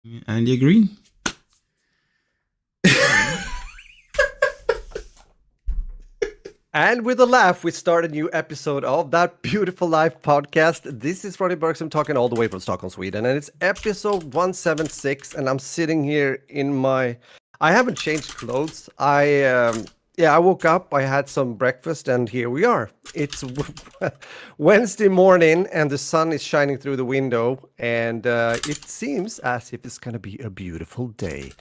And you agree? And with a laugh, we start a new episode of That Beautiful Life podcast. This is Ronnie Bergström talking all the way from Stockholm, Sweden. And it's episode 176. And I'm sitting here in my... I haven't changed clothes. I woke up, I had some breakfast, and here we are. It's Wednesday morning, and the sun is shining through the window. And it seems as if it's going to be a beautiful day.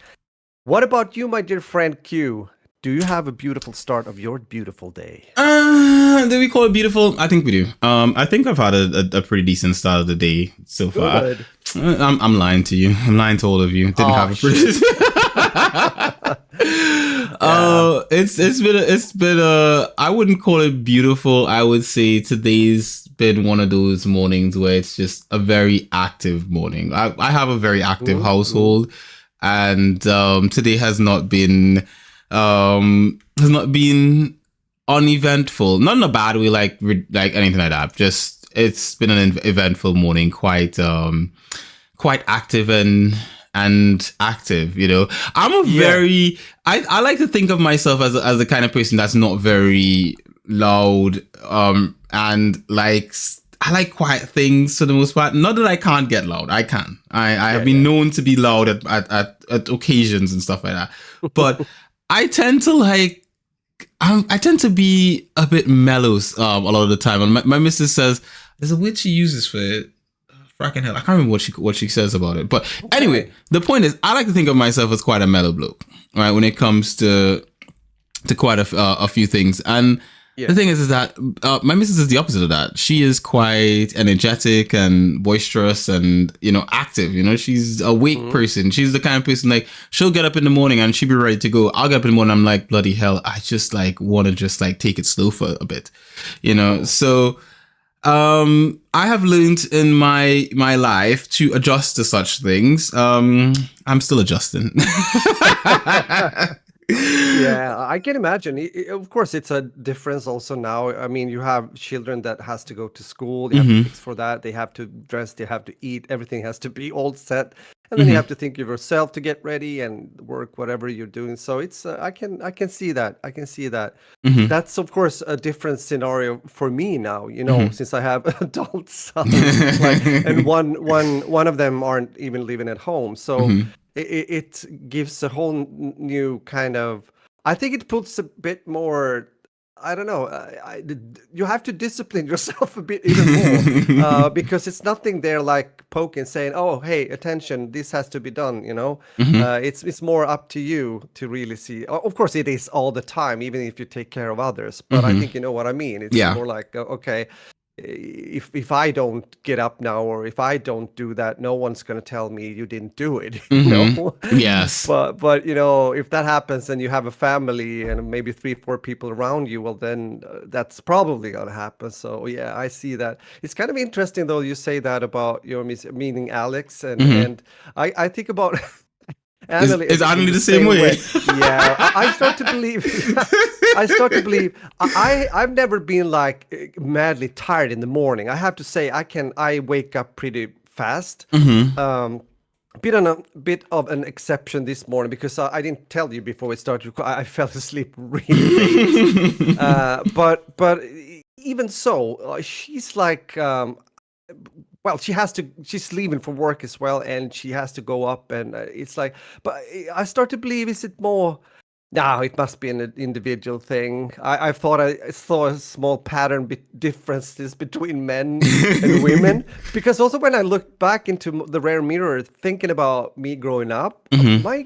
What about you, my dear friend Q? Do you have a beautiful start of your beautiful day? Do we call it beautiful? I think we do. I think I've had a pretty decent start of the day so far. Good. I'm lying to you. I'm lying to all of you. Didn't have a pretty. It's been I wouldn't call it beautiful. I would say today's been one of those mornings where it's just a very active morning. I have a very active household, and today has not been uneventful, not in a bad way, like anything like that. Just it's been an eventful morning, quite active and active. You know, I like to think of myself as the kind of person that's not very loud, and I like quiet things for the most part. Not that I can't get loud. I can. I have been known to be loud at occasions and stuff like that. But I tend to be a bit mellow a lot of the time. And my missus says, there's a word she uses for it. Fracking hell. I can't remember what she says about it. But anyway, the point is, I like to think of myself as quite a mellow bloke, right? When it comes to quite a few things. And the thing is that my missus is the opposite of that. She is quite energetic and boisterous and, you know, active. You know, she's a awake person. She's the kind of person, like, she'll get up in the morning and she'll be ready to go. I'll get up in the morning. I'm like, bloody hell, I just want to just take it slow for a bit, you know? So I have learned in my life to adjust to such things. I'm still adjusting. Yeah, I can imagine. Of course, it's a difference also now. I mean, you have children that has to go to school. They have to fix for that. They have to dress. They have to eat. Everything has to be all set. And then you have to think of yourself to get ready and work, whatever you're doing. So it's I can see that. I can see that. That's of course a different scenario for me now. You know, since I have adult sons, and one of them aren't even living at home. So. It gives a whole new kind of. I think it puts a bit more. I don't know. You have to discipline yourself a bit even more because it's nothing there like poking, saying, "Oh, hey, attention! This has to be done." You know, it's more up to you to really see. Of course, it is all the time, even if you take care of others. But I think you know what I mean. It's more like, okay. If I don't get up now, or if I don't do that, no one's going to tell me you didn't do it. You know? Yes. But you know, if that happens and you have a family and maybe 3-4 people around you, well, then that's probably going to happen. So yeah, I see that. It's kind of interesting though. You say that about your meaning Alex, and I think about. Is Annalie the same way? Yeah, I start to believe. I've never been like madly tired in the morning. I have to say, I wake up pretty fast. Bit of an exception this morning because I didn't tell you before we started. I fell asleep really late. But even so, she's like. Well, she's leaving for work as well, and she has to go up, and it's like, but I start to believe, is it more, no, it must be an individual thing. I thought I saw a small pattern differences between men and women, because also when I look back into the rear mirror, thinking about me growing up, my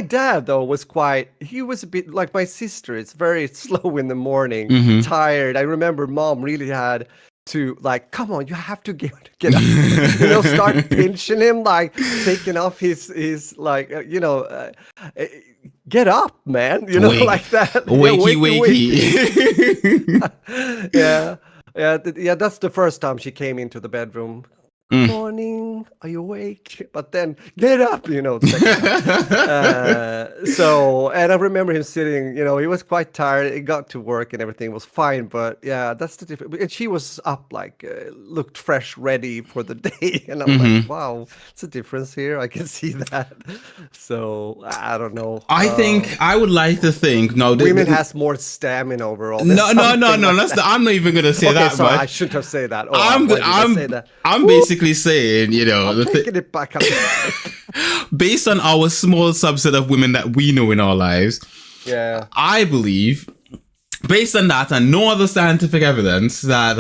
dad though he was a bit like my sister. It's very slow in the morning, tired. I remember mom really had to like, come on, you have to get up, you know, start pinching him, like taking off his like, get up, man, you know, like that. Wakey. Yeah, that's the first time she came into the bedroom. morning, are you awake? But then get up, it's so, and I remember him sitting, he was quite tired. He got to work and everything was fine, but yeah, that's the difference. And she was up, like, looked fresh, ready for the day, and I'm like, wow, it's a difference here. I can see that. So I don't know. I think I would like to think women has more stamina overall. No. I'm not even gonna say okay, that. Sorry, much. I shouldn't have said that. I'm basically saying, taking it back up. Based on our small subset of women that we know in our lives, yeah, I believe, based on that and no other scientific evidence, that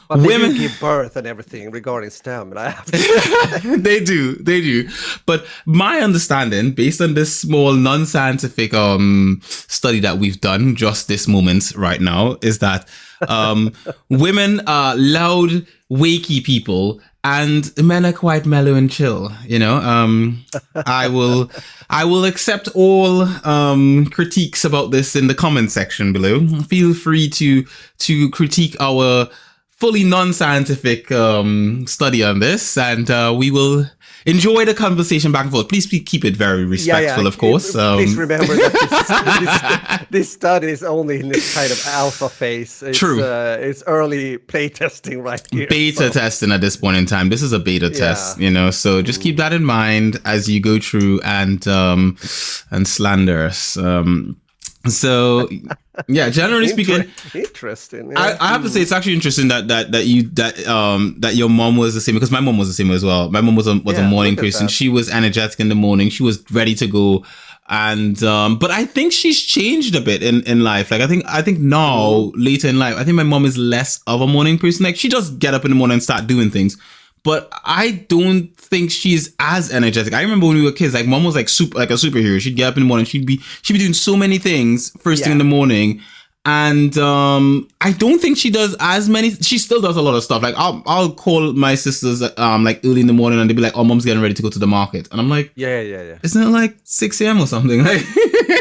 but women do give birth and everything regarding stamina. I have to they do. But my understanding, based on this small non-scientific study that we've done just this moment right now, is that women are loud, wakey people, and men are quite mellow and chill. I will accept all critiques about this in the comment section below. Feel free to critique our fully non-scientific study on this, and we will enjoy the conversation back and forth. Please keep it very respectful, of course. Please remember that this study is only in this kind of alpha phase. True. It's early play testing right here. Beta testing at this point in time. This is a beta test, so just keep that in mind as you go through and slander us. So yeah, generally speaking, interesting. Yeah. I have to say it's actually interesting that your mom was the same, because my mom was the same as well. My mom was a morning person. She was energetic in the morning. She was ready to go. And but I think she's changed a bit in life. Like I think now later in life, I think my mom is less of a morning person. Like she just get up in the morning and start doing things. But I don't think she's as energetic. I remember when we were kids, like mom was like a superhero. She'd get up in the morning. She'd be doing so many things first thing in the morning. And I don't think she does as many. She still does a lot of stuff. Like I'll call my sisters like early in the morning, and they'll be like, "Oh, mom's getting ready to go to the market," and I'm like, "Yeah. Isn't it like 6 a.m. or something?" Like,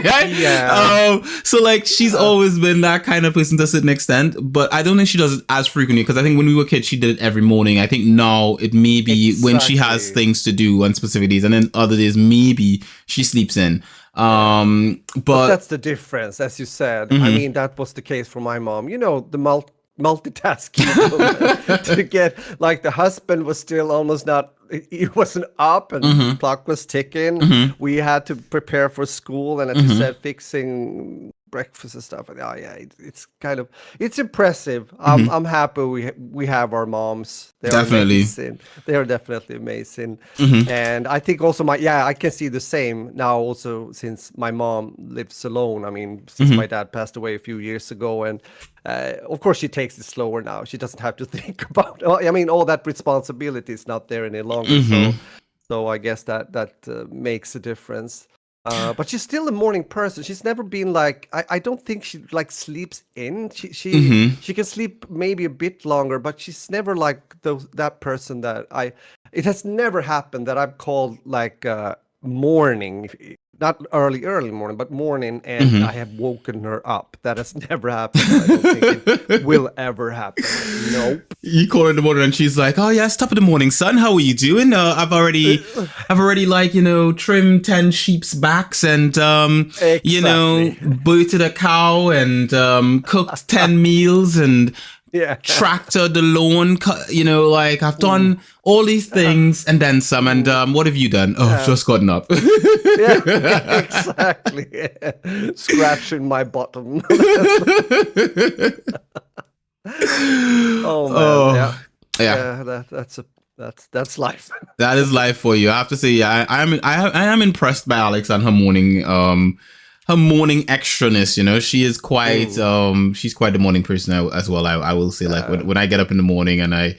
yeah. So like she's always been that kind of person to a certain extent, but I don't think she does it as frequently, because I think when we were kids, she did it every morning. I think now it may be when she has things to do on specific days, and then other days maybe she sleeps in. But that's the difference, as you said. I mean, that was the case for my mom. The multitasking to get, like, the husband was still almost not, he wasn't up, and the clock was ticking. We had to prepare for school, and as you said, fixing breakfast and stuff. It's impressive. I'm happy we have our moms. They're amazing. They're definitely amazing. And I think also I can see the same now also, since my mom lives alone. I mean, since my dad passed away a few years ago, and of course she takes it slower now. She doesn't have to think about, all that responsibility is not there any longer. So I guess that makes a difference. But she's still a morning person. She's never been like, I don't think she like sleeps in. She can sleep maybe a bit longer, but she's never like that person that it has never happened that I've called like morning, not early morning, but morning, and I have woken her up. That has never happened. I don't think it will ever happen. Nope. You call her in the morning and she's like, "Oh yes, top of the morning, son. How are you doing? I've already like, trimmed 10 sheep's backs and exactly. butchered a cow and cooked 10 meals and tractor the lawn, like I've done all these things and then some. And what have you done? Oh, I've just gotten up. Exactly. Scratching my bottom. Oh man, that's life. That is life for you. I have to say, I am impressed by Alex and her morning extraness. She is quite she's quite the morning person as well. I will say, like when I get up in the morning and I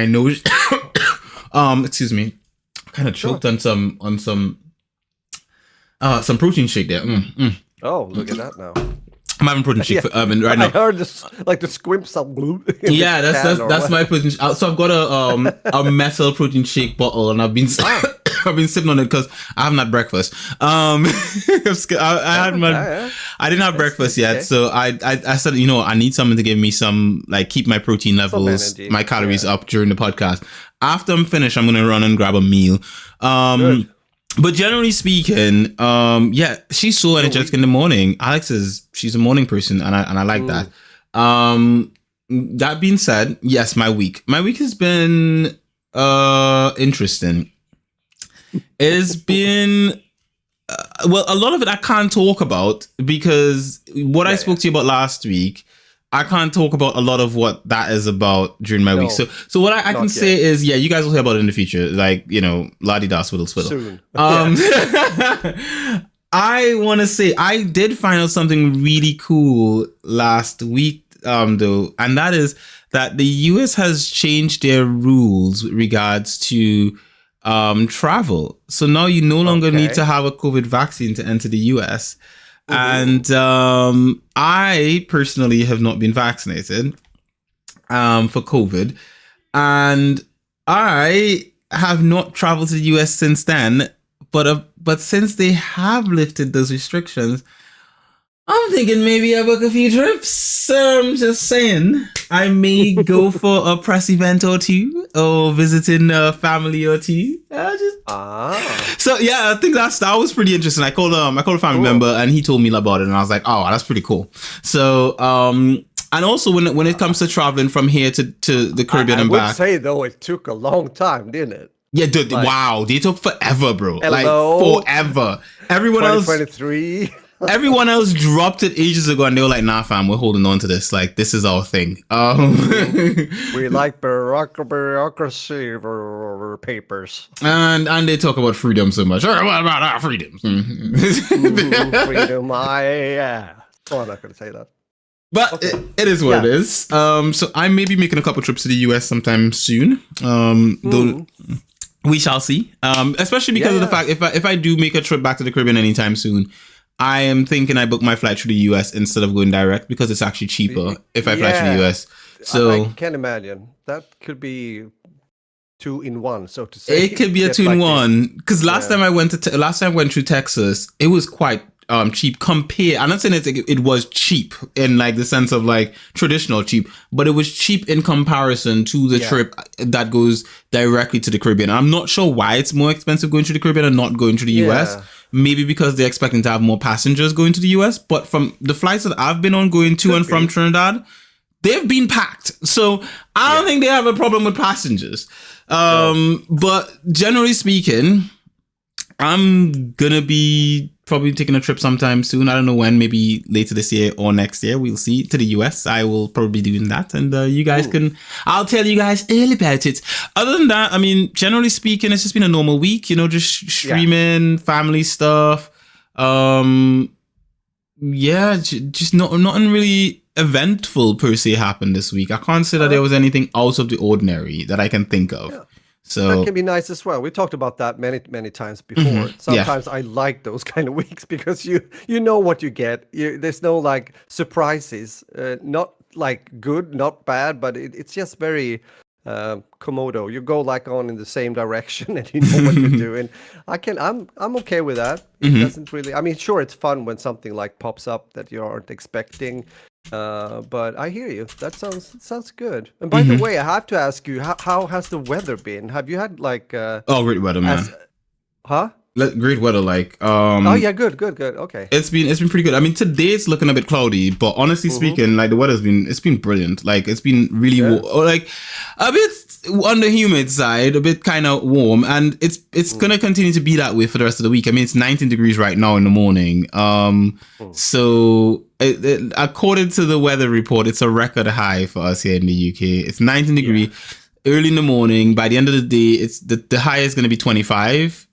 know excuse me, kind of choked on some protein shake there. Oh, look at that now. I'm having protein shake right now. I heard this, like the squimp sound glue. Yeah, that's my protein. So I've got a metal protein shake bottle, and I've been sipping on it because I haven't had breakfast. I didn't have breakfast yet, so I said, I need something to give me some, like, keep my protein levels, my calories up during the podcast. After I'm finished, I'm gonna run and grab a meal. Good. But generally speaking, yeah, she's so energetic in the morning. She's a morning person, and I like that. That being said, yes, my week has been interesting. It's been well, a lot of it I can't talk about because what I spoke to you about last week, I can't talk about a lot of what that is about during my week. So what I can say is, yeah, you guys will hear about it in the future, like, you know, la-di-da, swiddle, swiddle. Soon. I want to say I did find out something really cool last week, though, and that is that the US has changed their rules with regards to travel. So now you no longer need to have a COVID vaccine to enter the US. And I personally have not been vaccinated for COVID, and I have not traveled to the US since then. But since they have lifted those restrictions, I'm thinking maybe I book a few trips. I'm just saying, I may go for a press event or two, or visiting a family or two. So yeah, I think that was pretty interesting. I called a family member, and he told me about it, and I was like, oh, that's pretty cool. So and also when it comes to traveling from here to the Caribbean and back, I would say though it took a long time, didn't it? Yeah, dude, wow, they took forever, bro. Hello? Like forever. Everyone else 2023. Everyone else dropped it ages ago, and they were like, "Nah, fam, we're holding on to this. Like, this is our thing." We like bureaucracy papers, and they talk about freedom so much. What about our freedoms? freedom, yeah. Oh, I'm not going to say that. But it is what it is. So I may be making a couple trips to the US sometime soon. Though we shall see. Especially because of the fact if I do make a trip back to the Caribbean anytime soon, I am thinking I book my flight through the US instead of going direct because it's actually cheaper if I fly through the US. So I can imagine that could be 2 in 1, so to say. It could be a 2 in 1 because last time I went through Texas, it was quite cheap compared. I'm not saying it was cheap in like the sense of like traditional cheap, but it was cheap in comparison to the trip that goes directly to the Caribbean. I'm not sure why it's more expensive going to the Caribbean and not going to the US. Maybe because they're expecting to have more passengers going to the US. But from the flights that I've been on going to and from Trinidad, they've been packed. So I don't think they have a problem with passengers. But generally speaking, I'm gonna be probably taking a trip sometime soon. I don't know when, maybe later this year or next year. We'll see. To the US, I will probably be doing that, and you guys I'll tell you guys all about it. Other than that, I mean, generally speaking, it's just been a normal week. You know, just streaming, family stuff. Just nothing really eventful per se happened this week. I can't say that there was anything out of the ordinary that I can think of. Yeah. So that can be nice as well. We talked about that many times before. Sometimes I like those kind of weeks because you know what you get. There's no like surprises. Not like good, not bad, but it's just very commodo. You go like on in the same direction and you know what you're doing. I'm okay with that. It doesn't really. I mean, sure, it's fun when something like pops up that you aren't expecting. But I hear you. That sounds good. And by the way, I have to ask you, how has the weather been? Have you had like great weather, man. Great weather, like oh yeah, good. Okay. It's been pretty good. I mean, today it's looking a bit cloudy, but honestly speaking, like the weather's been brilliant. Like it's been really like a bit on the humid side, a bit kind of warm, and it's gonna continue to be that way for the rest of the week. I mean, it's 19 degrees right now in the morning. So according to the weather report, it's a record high for us here in the UK. It's 19 degrees. Early in the morning. By the end of the day, it's the high is going to be 25.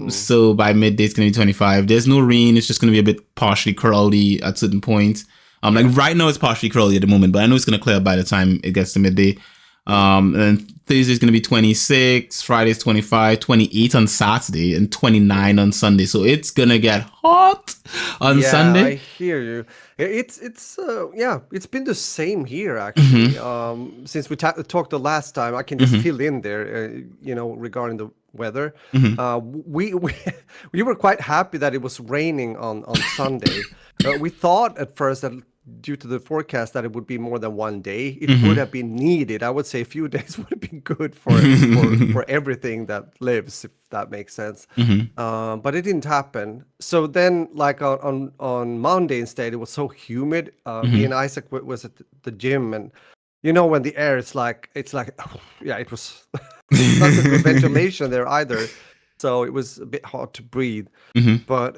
So by midday, it's going to be 25. There's no rain. It's just going to be a bit partially cloudy at certain points. Like right now, it's partially cloudy at the moment, but I know it's going to clear by the time it gets to midday. And Thursday's going to be 26. Friday's 25. 28 on Saturday and 29 on Sunday. So it's going to get hot on Sunday. I hear you. It's been the same here actually. Since we talked the last time, I can just fill in there. Regarding the weather, we were quite happy that it was raining on Sunday. We thought at first that due to the forecast that it would be more than one day, it would have been needed. I would say a few days would have been good for everything that lives, if that makes sense. But it didn't happen. So then, like on Monday instead, it was so humid. Me and Isaac was at the gym, and you know when the air is like yeah, it was not a good ventilation there either. So it was a bit hard to breathe. But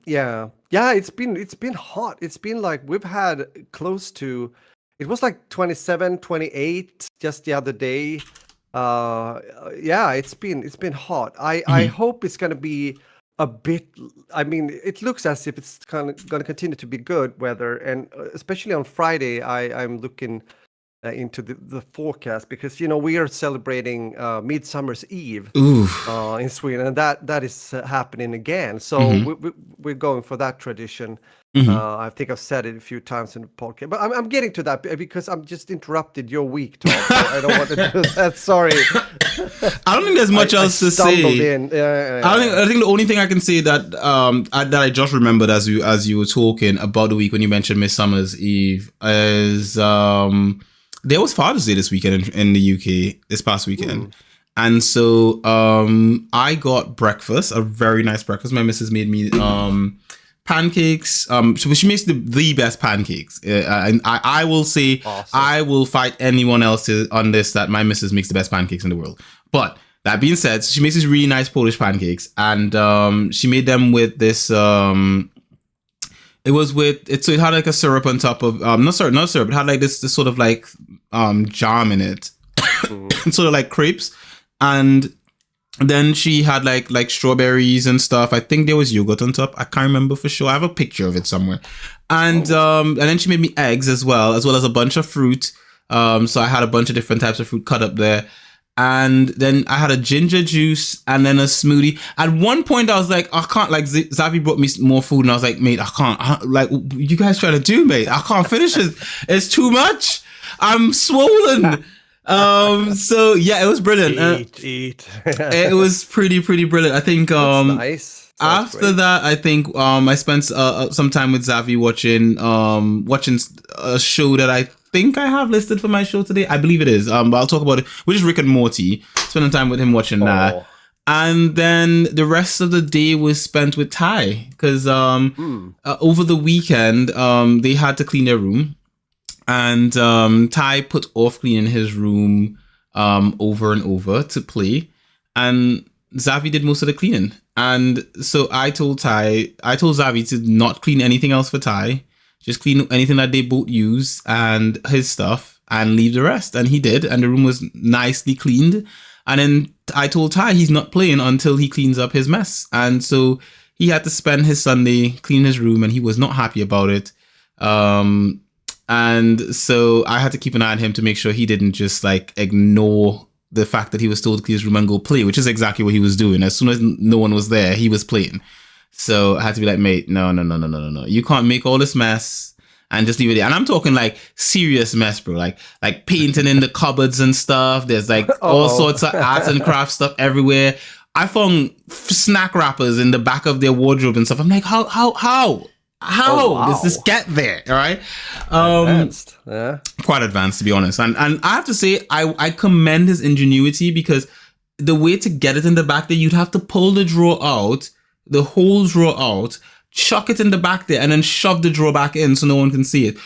yeah, it's been hot. It's been like we've had close to, it was like 27, 28 just the other day. Yeah, it's been hot. I hope it's gonna be a bit. I mean, it looks as if it's kind of gonna continue to be good weather, and especially on Friday, I'm looking into the forecast, because you know we are celebrating Midsummer's Eve in Sweden, and that is happening again. So we're going for that tradition. I think I've said it a few times in the podcast, but I'm getting to that because I'm just interrupted your week, Tom. So I don't want to do that. Sorry. I don't think there's much else to say. I think the only thing I can say that that I just remembered as you were talking about the week when you mentioned Midsummer's Eve is there was Father's Day this weekend in the UK this past weekend. And so I got breakfast, a very nice breakfast. My missus made me pancakes. So she makes the best pancakes. And I will say, awesome. I will fight anyone else on this, that my missus makes the best pancakes in the world. But that being said, she makes these really nice Polish pancakes. And she made them with this... so it had like a syrup on top of not syrup, it had like this sort of like jam in it. Sort of like crepes. And then she had like strawberries and stuff. I think there was yogurt on top. I can't remember for sure. I have a picture of it somewhere. And then she made me eggs as well as a bunch of fruit. So I had a bunch of different types of fruit cut up there. And then I had a ginger juice and then a smoothie. At one point, I was like, I can't, like, Zavi brought me more food. And I was like, mate, I can't, like, what you guys trying to do, mate? I can't finish it. It's too much. I'm swollen. So, yeah, it was brilliant. Eat. It was pretty brilliant. I think, that's nice. After that, I think I spent some time with Zavi watching a show that I think I have listed for my show today. I believe it is. But I'll talk about it, which is Rick and Morty. Spending time with him watching that. And then the rest of the day was spent with Ty, because over the weekend they had to clean their room, and Ty put off cleaning his room over and over to play, and Zavi did most of the cleaning. And so I told Zavi to not clean anything else for Ty. Just clean anything that they both use and his stuff and leave the rest. And he did. And the room was nicely cleaned. And then I told Ty he's not playing until he cleans up his mess. And so he had to spend his Sunday cleaning his room, and he was not happy about it. And so I had to keep an eye on him to make sure he didn't just like ignore the fact that he was told to clean his room and go play, which is exactly what he was doing. As soon as no one was there, he was playing. So I had to be like, mate, no. You can't make all this mess and just leave it there. And I'm talking like serious mess, bro. Like painting in the cupboards and stuff. There's like all sorts of arts and crafts stuff everywhere. I found snack wrappers in the back of their wardrobe and stuff. I'm like, how does this get there? All right. Advanced. Yeah. Quite advanced, to be honest. And I have to say, I commend his ingenuity, because the way to get it in the back there, you'd have to pull the drawer out, the whole drawer out, chuck it in the back there, and then shove the drawer back in so no one can see it.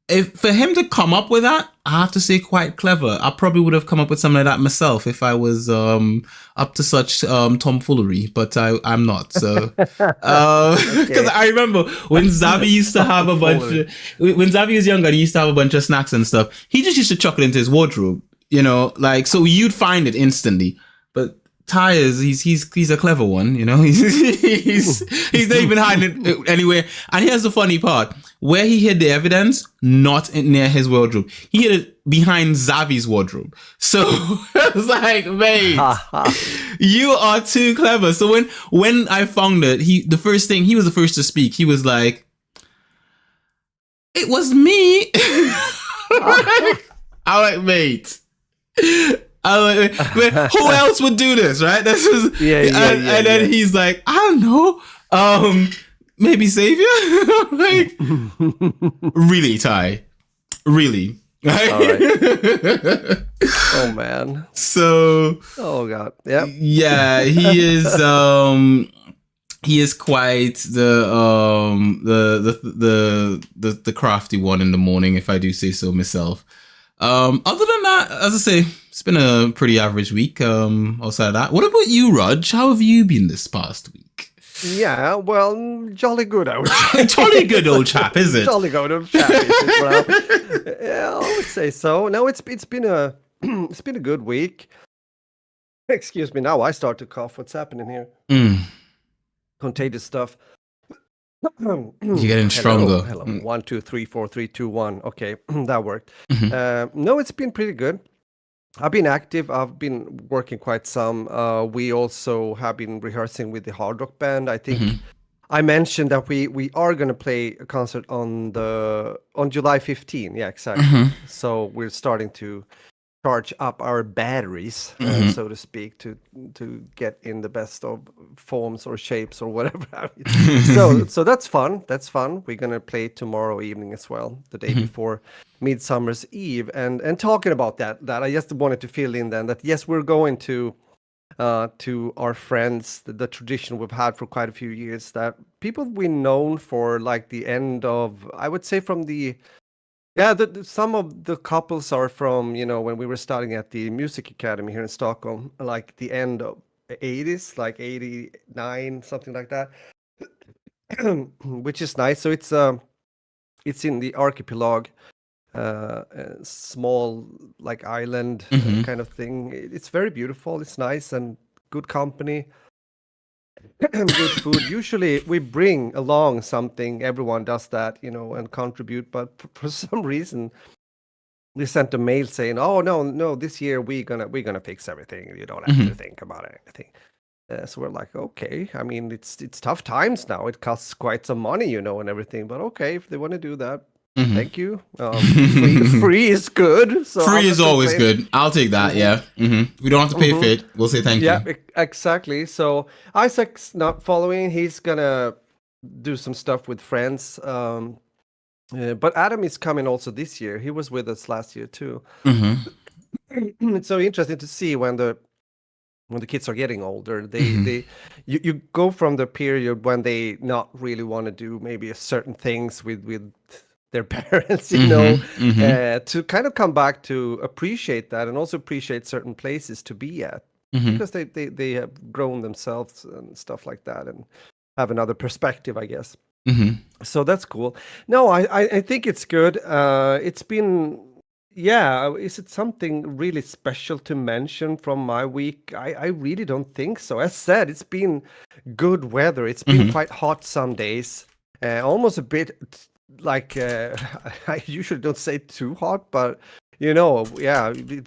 If for him to come up with that, I have to say quite clever. I probably would have come up with something like that myself if I was up to such tomfoolery, but I'm not. So because I remember when Zavi used to have a bunch of, when Zavi was younger, he used to have a bunch of snacks and stuff. He just used to chuck it into his wardrobe, you know, like, so you'd find it instantly. But Ty he's a clever one, you know. He's not even hiding it anywhere. And here's the funny part: where he hid the evidence, not near his wardrobe. He hid it behind Zavi's wardrobe. So it's like, mate, you are too clever. So when I found it, he was the first to speak. He was like, "It was me." I'm like, mate. Who else would do this, right? This is and then he's like, I don't know. maybe savior. Like, really, Ty, really. Right? All right. Oh man. So, Oh god. Yep. yeah, he is quite the crafty one in the morning, if I do say so myself. Other than that, as I say, it's been a pretty average week. Outside of that, what about you, Raj? How have you been this past week? Yeah, well, jolly good, I would say. Jolly good old chap, is it? Jolly good old chap, is it? Well, yeah, I would say so. No, it's been a it's been a good week. Excuse me. Now I start to cough. What's happening here? Contagious stuff. You're getting stronger. Hello. 1, 2, 3, 4, 3, 2, 1. Okay, that worked. No, it's been pretty good. I've been active. I've been working quite some. We also have been rehearsing with the hard rock band. I think I mentioned that we are going to play a concert on July 15. Yeah, exactly. So we're starting to charge up our batteries, so to speak, to get in the best of forms or shapes or whatever. So that's fun. That's fun. We're gonna play tomorrow evening as well, the day before Midsummer's Eve. And talking about that I just wanted to fill in then that yes, we're going to our friends, the tradition we've had for quite a few years, that people we known for like the end of, I would say from the some of the couples are from, when we were starting at the music academy here in Stockholm, like the end of 80s, like 89, something like that, which is nice. So it's in the archipelago, small like island kind of thing. It's very beautiful. It's nice and good company. Good food. Usually we bring along something. Everyone does that, and contribute. But for some reason, they sent a mail saying, "Oh no, this year we're gonna fix everything. You don't have to think about anything." So we're like, okay. I mean, it's tough times now. It costs quite some money, and everything. But okay, if they want to do that, thank you. Free is good. So free is always good. I'll take that. Yeah. We don't have to pay for it. We'll say thank you. Yeah, exactly. So Isaac's not following. He's gonna do some stuff with friends. But Adam is coming also this year. He was with us last year too. It's so interesting to see when the kids are getting older. You go from the period when they not really want to do maybe certain things with their parents, to kind of come back to appreciate that and also appreciate certain places to be at because they have grown themselves and stuff like that and have another perspective, I guess. So that's cool. No, I think it's good. It's been, is it something really special to mention from my week? I really don't think so. As said, it's been good weather. It's been quite hot some days, almost a bit like I usually don't say too hot, but it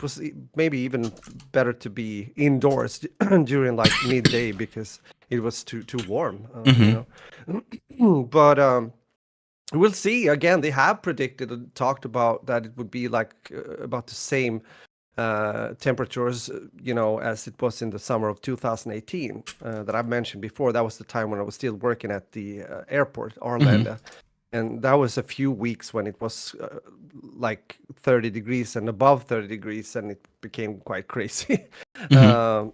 was maybe even better to be indoors during like midday because it was too warm. But we'll see. Again, they have predicted and talked about that it would be like about the same temperatures, as it was in the summer of 2018 that I've mentioned before. That was the time when I was still working at the airport, Arlanda. And that was a few weeks when it was like 30 degrees and above 30 degrees, and it became quite crazy. But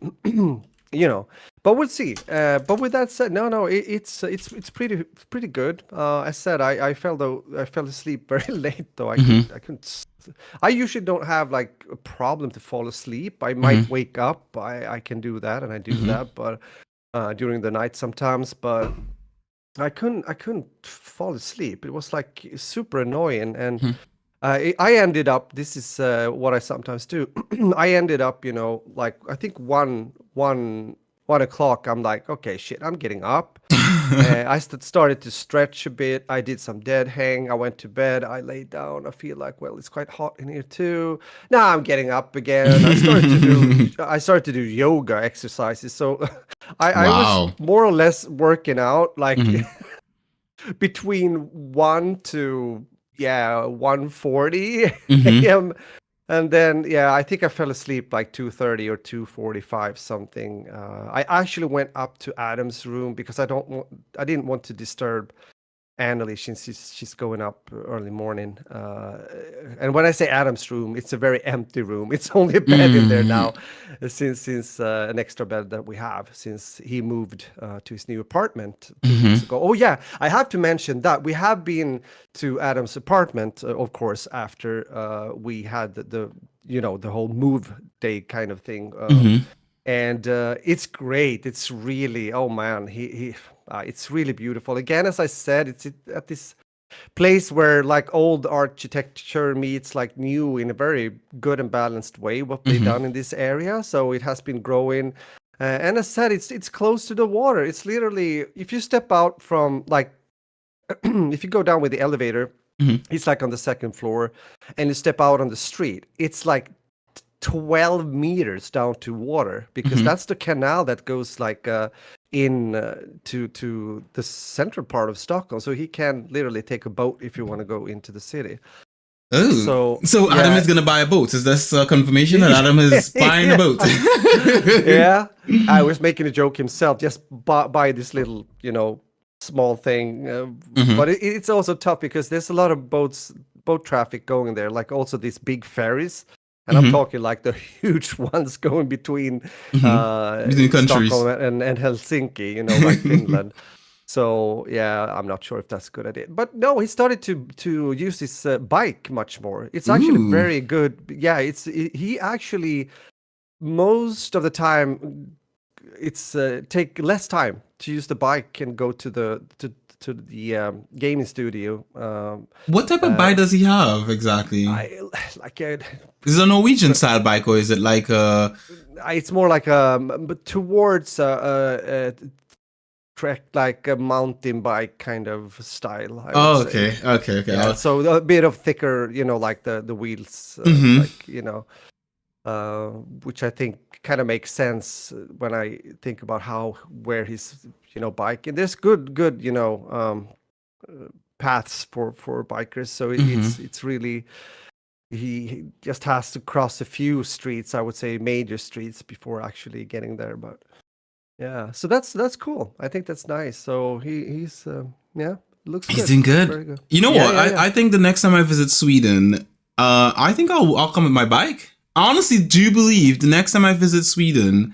we'll see. But with that said, no, it's pretty good. I said I fell asleep very late though. I couldn't. I usually don't have like a problem to fall asleep. I might wake up. I can do that, and I do that, but during the night sometimes. But I couldn't fall asleep. It was like super annoying, and I ended up. This is what I sometimes do. I ended up, like I think one o'clock. I'm like, okay, shit, I'm getting up. I started to stretch a bit. I did some dead hang. I went to bed. I laid down. I feel like, well, it's quite hot in here too. Now I'm getting up again. I started to do yoga exercises. So I was more or less working out like between 1 to 1:40 a.m. And then, yeah, I think I fell asleep like 2:30 or 2:45 something. I actually went up to Adam's room because I didn't want to disturb Anneli since she's going up early morning. And when I say Adam's room, it's a very empty room. It's only a bed in there now, since an extra bed that we have since he moved to his new apartment 2 weeks ago. Oh yeah, I have to mention that we have been to Adam's apartment, of course, after we had the the whole move day kind of thing. And it's great. It's really, oh man, it's really beautiful. Again, as I said, it's at this place where like old architecture meets like new in a very good and balanced way. What they've done in this area, so it has been growing. And as I said, it's close to the water. It's literally, if you step out from like, if you go down with the elevator, it's like on the second floor, and you step out on the street, it's like 12 meters down to water, because that's the canal that goes like in to the central part of Stockholm. So he can literally take a boat if you want to go into the city. Oh, so Adam is gonna buy a boat. Is this confirmation that Adam is buying a boat? Yeah, I was making a joke himself. Just buy this little, small thing. But it's also tough because there's a lot of boat traffic going there. Like also these big ferries. And I'm talking like the huge ones going between countries. Stockholm and Helsinki, like Finland. So yeah, I'm not sure if that's a good idea. But no, he started to use his bike much more. It's actually very good. Yeah, he actually most of the time it's take less time to use the bike and go to the gaming studio. What type of bike does he have exactly? Is it a Norwegian style bike, or is it like a? It's more like towards a trek, like a mountain bike kind of style. Okay. Yeah, so a bit of thicker, like the wheels, which I think kind of makes sense when I think about where his bike, and there's good paths for bikers. So it's really, he just has to cross a few streets, I would say major streets, before actually getting there. But yeah, so that's cool. I think that's nice. So he's looks good. He's doing good. Very good. You know what? Yeah. I think the next time I visit Sweden, I think I'll come with my bike. I honestly do believe the next time I visit Sweden,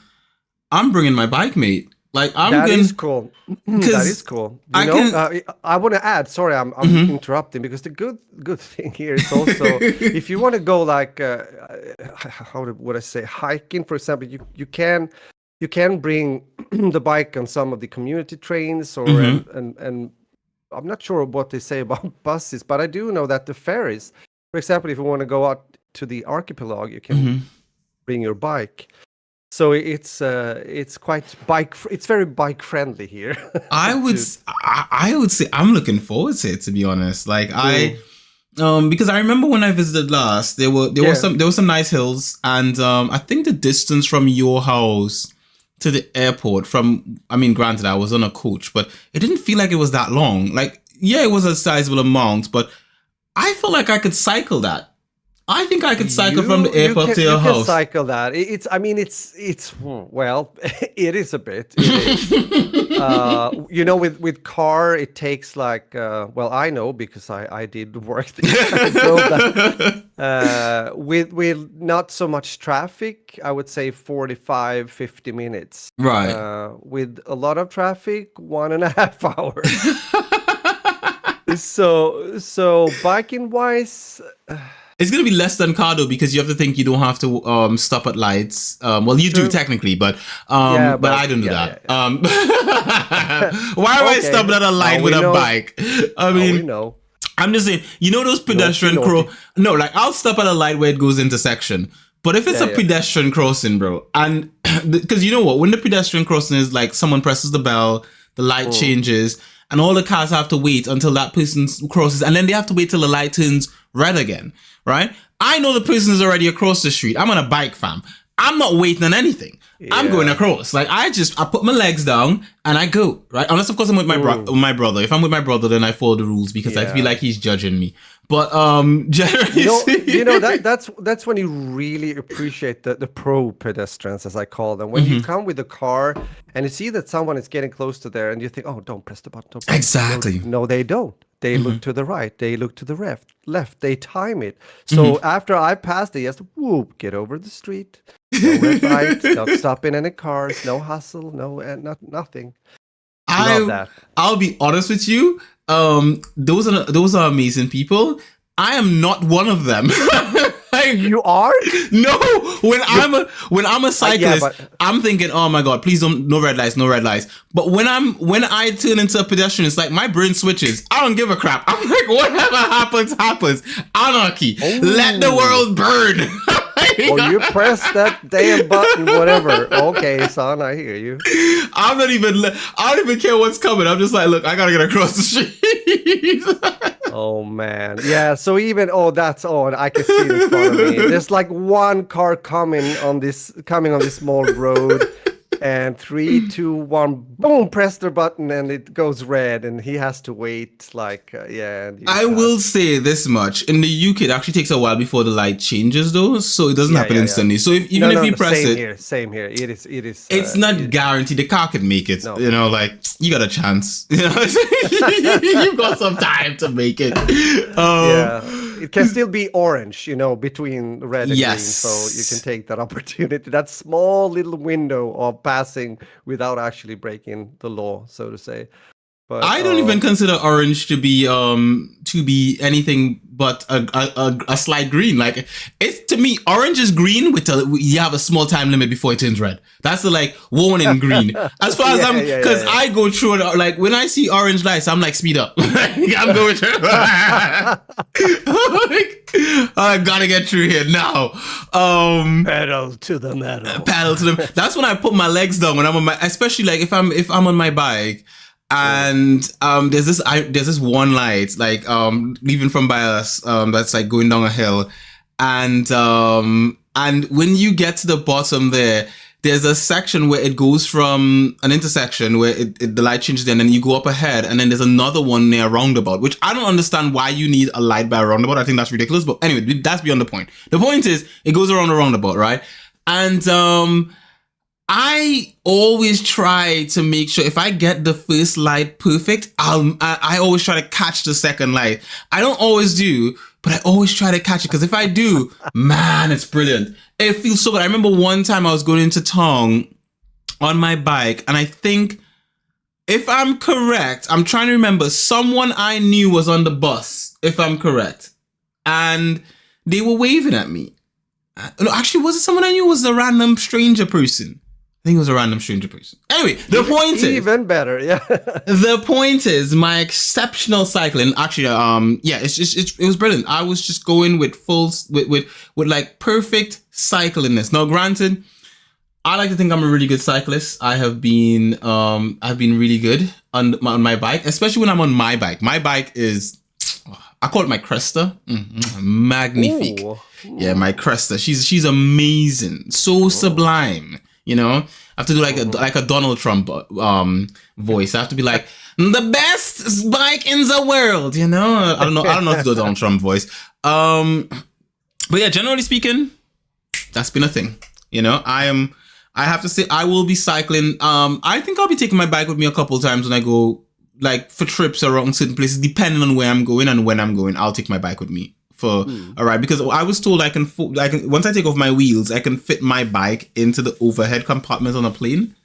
I'm bringing my bike, mate. Like that is cool. That is cool. I want to add. Sorry, I'm interrupting, because the good thing here is also if you want to go like how would I say, hiking, for example, you can bring the bike on some of the community trains, or and I'm not sure what they say about buses, but I do know that the ferries, for example, if you want to go out to the archipelago, you can bring your bike. So it's quite it's very bike friendly here. I would say I'm looking forward to it, to be honest. Like because I remember when I visited last, there were some nice hills, and I think the distance from your house to the airport granted I was on a coach, but it didn't feel like it was that long. Like, yeah, it was a sizable amount, but I felt like I could cycle that. I think I could cycle from the airport to your house. You can cycle that. It's well, it is a bit. It is. With car, it takes like, well, I know because I did work there. With not so much traffic, I would say 45, 50 minutes. Right. With a lot of traffic, 1.5 hours. So biking wise, it's going to be less than car though, because you have to think you don't have to stop at lights. Well, you do technically, but I don't do that. Yeah. Why am I stopping at a light with a bike? I mean, we know. I'm just saying, those pedestrian No, like I'll stop at a light where it goes intersection. But if it's a pedestrian crossing, bro, and because you know what, when the pedestrian crossing is like someone presses the bell, the light changes, and all the cars have to wait until that person crosses, and then they have to wait till the light turns red again, right? I know the person is already across the street. I'm on a bike, fam. I'm not waiting on anything. I'm going across. Like I put my legs down and I go, right? Unless of course I'm with my brother. If I'm with my brother, then I follow the rules because I feel like he's judging me. But generally, that's when you really appreciate the pro pedestrians, as I call them. When you come with a car and you see that someone is getting close to there, and you think, "Oh, don't press the button." Don't press exactly. No, they don't. They look to the right. They look to the left. They time it. So after I passed, they just whoop, get over the street. No red light. Not stopping any cars. No hustle. No, nothing. Love that. I'll be honest with you. Those are amazing people. I am not one of them. You are? No. When I'm a cyclist, I'm thinking, oh my god, please don't, no red lights. But when I turn into a pedestrian, it's like my brain switches. I don't give a crap. I'm like, whatever happens. Anarchy. Oh. Let the world burn. Oh, you press that damn button, whatever. Okay, son, I hear you. I don't even care what's coming. I'm just like, look, I gotta get across the street. Oh man, yeah. So even that's I can see it in front of me. There's like one car coming on this small road, and 3, 2, 1, boom! Press the button, and it goes red, and he has to wait. Like I will say this much: in the UK, it actually takes a while before the light changes, though, so it doesn't happen instantly. So if you press it, same here. It is. It's not guaranteed. The car can make it. No. You know, like you got a chance. You know, you've got some time to make it. It can still be orange, between red and green, so you can take that opportunity. That small little window of passing without actually breaking the law, so to say. But I don't even consider orange to be anything but a slight green. Like it's, to me, orange is green you have a small time limit before it turns red. That's the like warning green. As far as I go through it, like when I see orange lights, I'm like, speed up. I'm going through. I gotta get through here now. Pedal to the metal. Pedal to the. That's when I put my legs down when I'm on especially like if I'm on my bike. And there's this one light like leaving from by us that's like going down a hill, and when you get to the bottom there's a section where it goes from an intersection where the light changes, and then you go up ahead, and then there's another one near a roundabout, which I don't understand why you need a light by a roundabout. I think that's ridiculous, but anyway, that's beyond the point. The point is it goes around a roundabout, right? And I always try to make sure if I get the first light perfect, I always try to catch the second light. I don't always do, but I always try to catch it, because if I do, man, it's brilliant. It feels so good. I remember one time I was going into town on my bike, and I think, if I'm correct, I'm trying to remember, someone I knew was on the bus, if I'm correct, and they were waving at me. No, actually, was it someone I knew? Was a random stranger person? I think it was a random stranger person. Anyway, the point is even better. Yeah. The point is my exceptional cycling. Actually, it was brilliant. I was just going with with like perfect cyclingness. Now, granted, I like to think I'm a really good cyclist. I've been really good on my bike, especially when I'm on my bike. My bike is, I call it my Cresta. Magnifique. Ooh. Yeah, my Cresta. She's amazing. So sublime. You know, I have to do like a Donald Trump voice. I have to be like, the best bike in the world. You know, I don't know how to do a Donald Trump voice. But yeah, generally speaking, that's been a thing. You know, I have to say, I will be cycling. I think I'll be taking my bike with me a couple times when I go, like, for trips around certain places, depending on where I'm going and when I'm going. I'll take my bike with me for a ride, because I was told I can once I take off my wheels, I can fit my bike into the overhead compartment on a plane.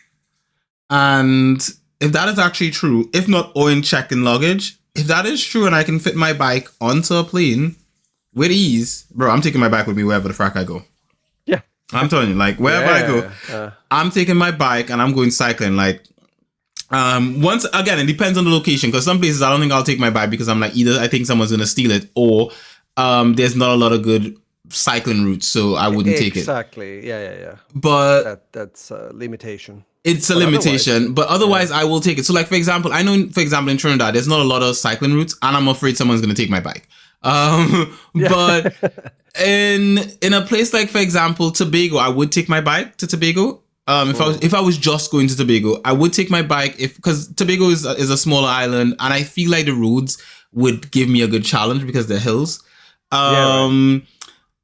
And if that is actually true, if not, or in check-in luggage, if that is true and I can fit my bike onto a plane with ease, bro, I'm taking my bike with me wherever the frack I go. Yeah, I'm telling you, like, wherever I go, I'm taking my bike and I'm going cycling. Like, once again, it depends on the location, because some places I don't think I'll take my bike, because I'm like, either I think someone's gonna steal it, or there's not a lot of good cycling routes, so I wouldn't take it. Exactly. Yeah. But that's a limitation. It's a limitation, but otherwise I will take it. So, like, for example, I know, in Trinidad, there's not a lot of cycling routes, and I'm afraid someone's going to take my bike. But in a place like, for example, Tobago, I would take my bike to Tobago. If I was just going to Tobago, I would take my bike because Tobago is a smaller island, and I feel like the roads would give me a good challenge because they're hills. Right.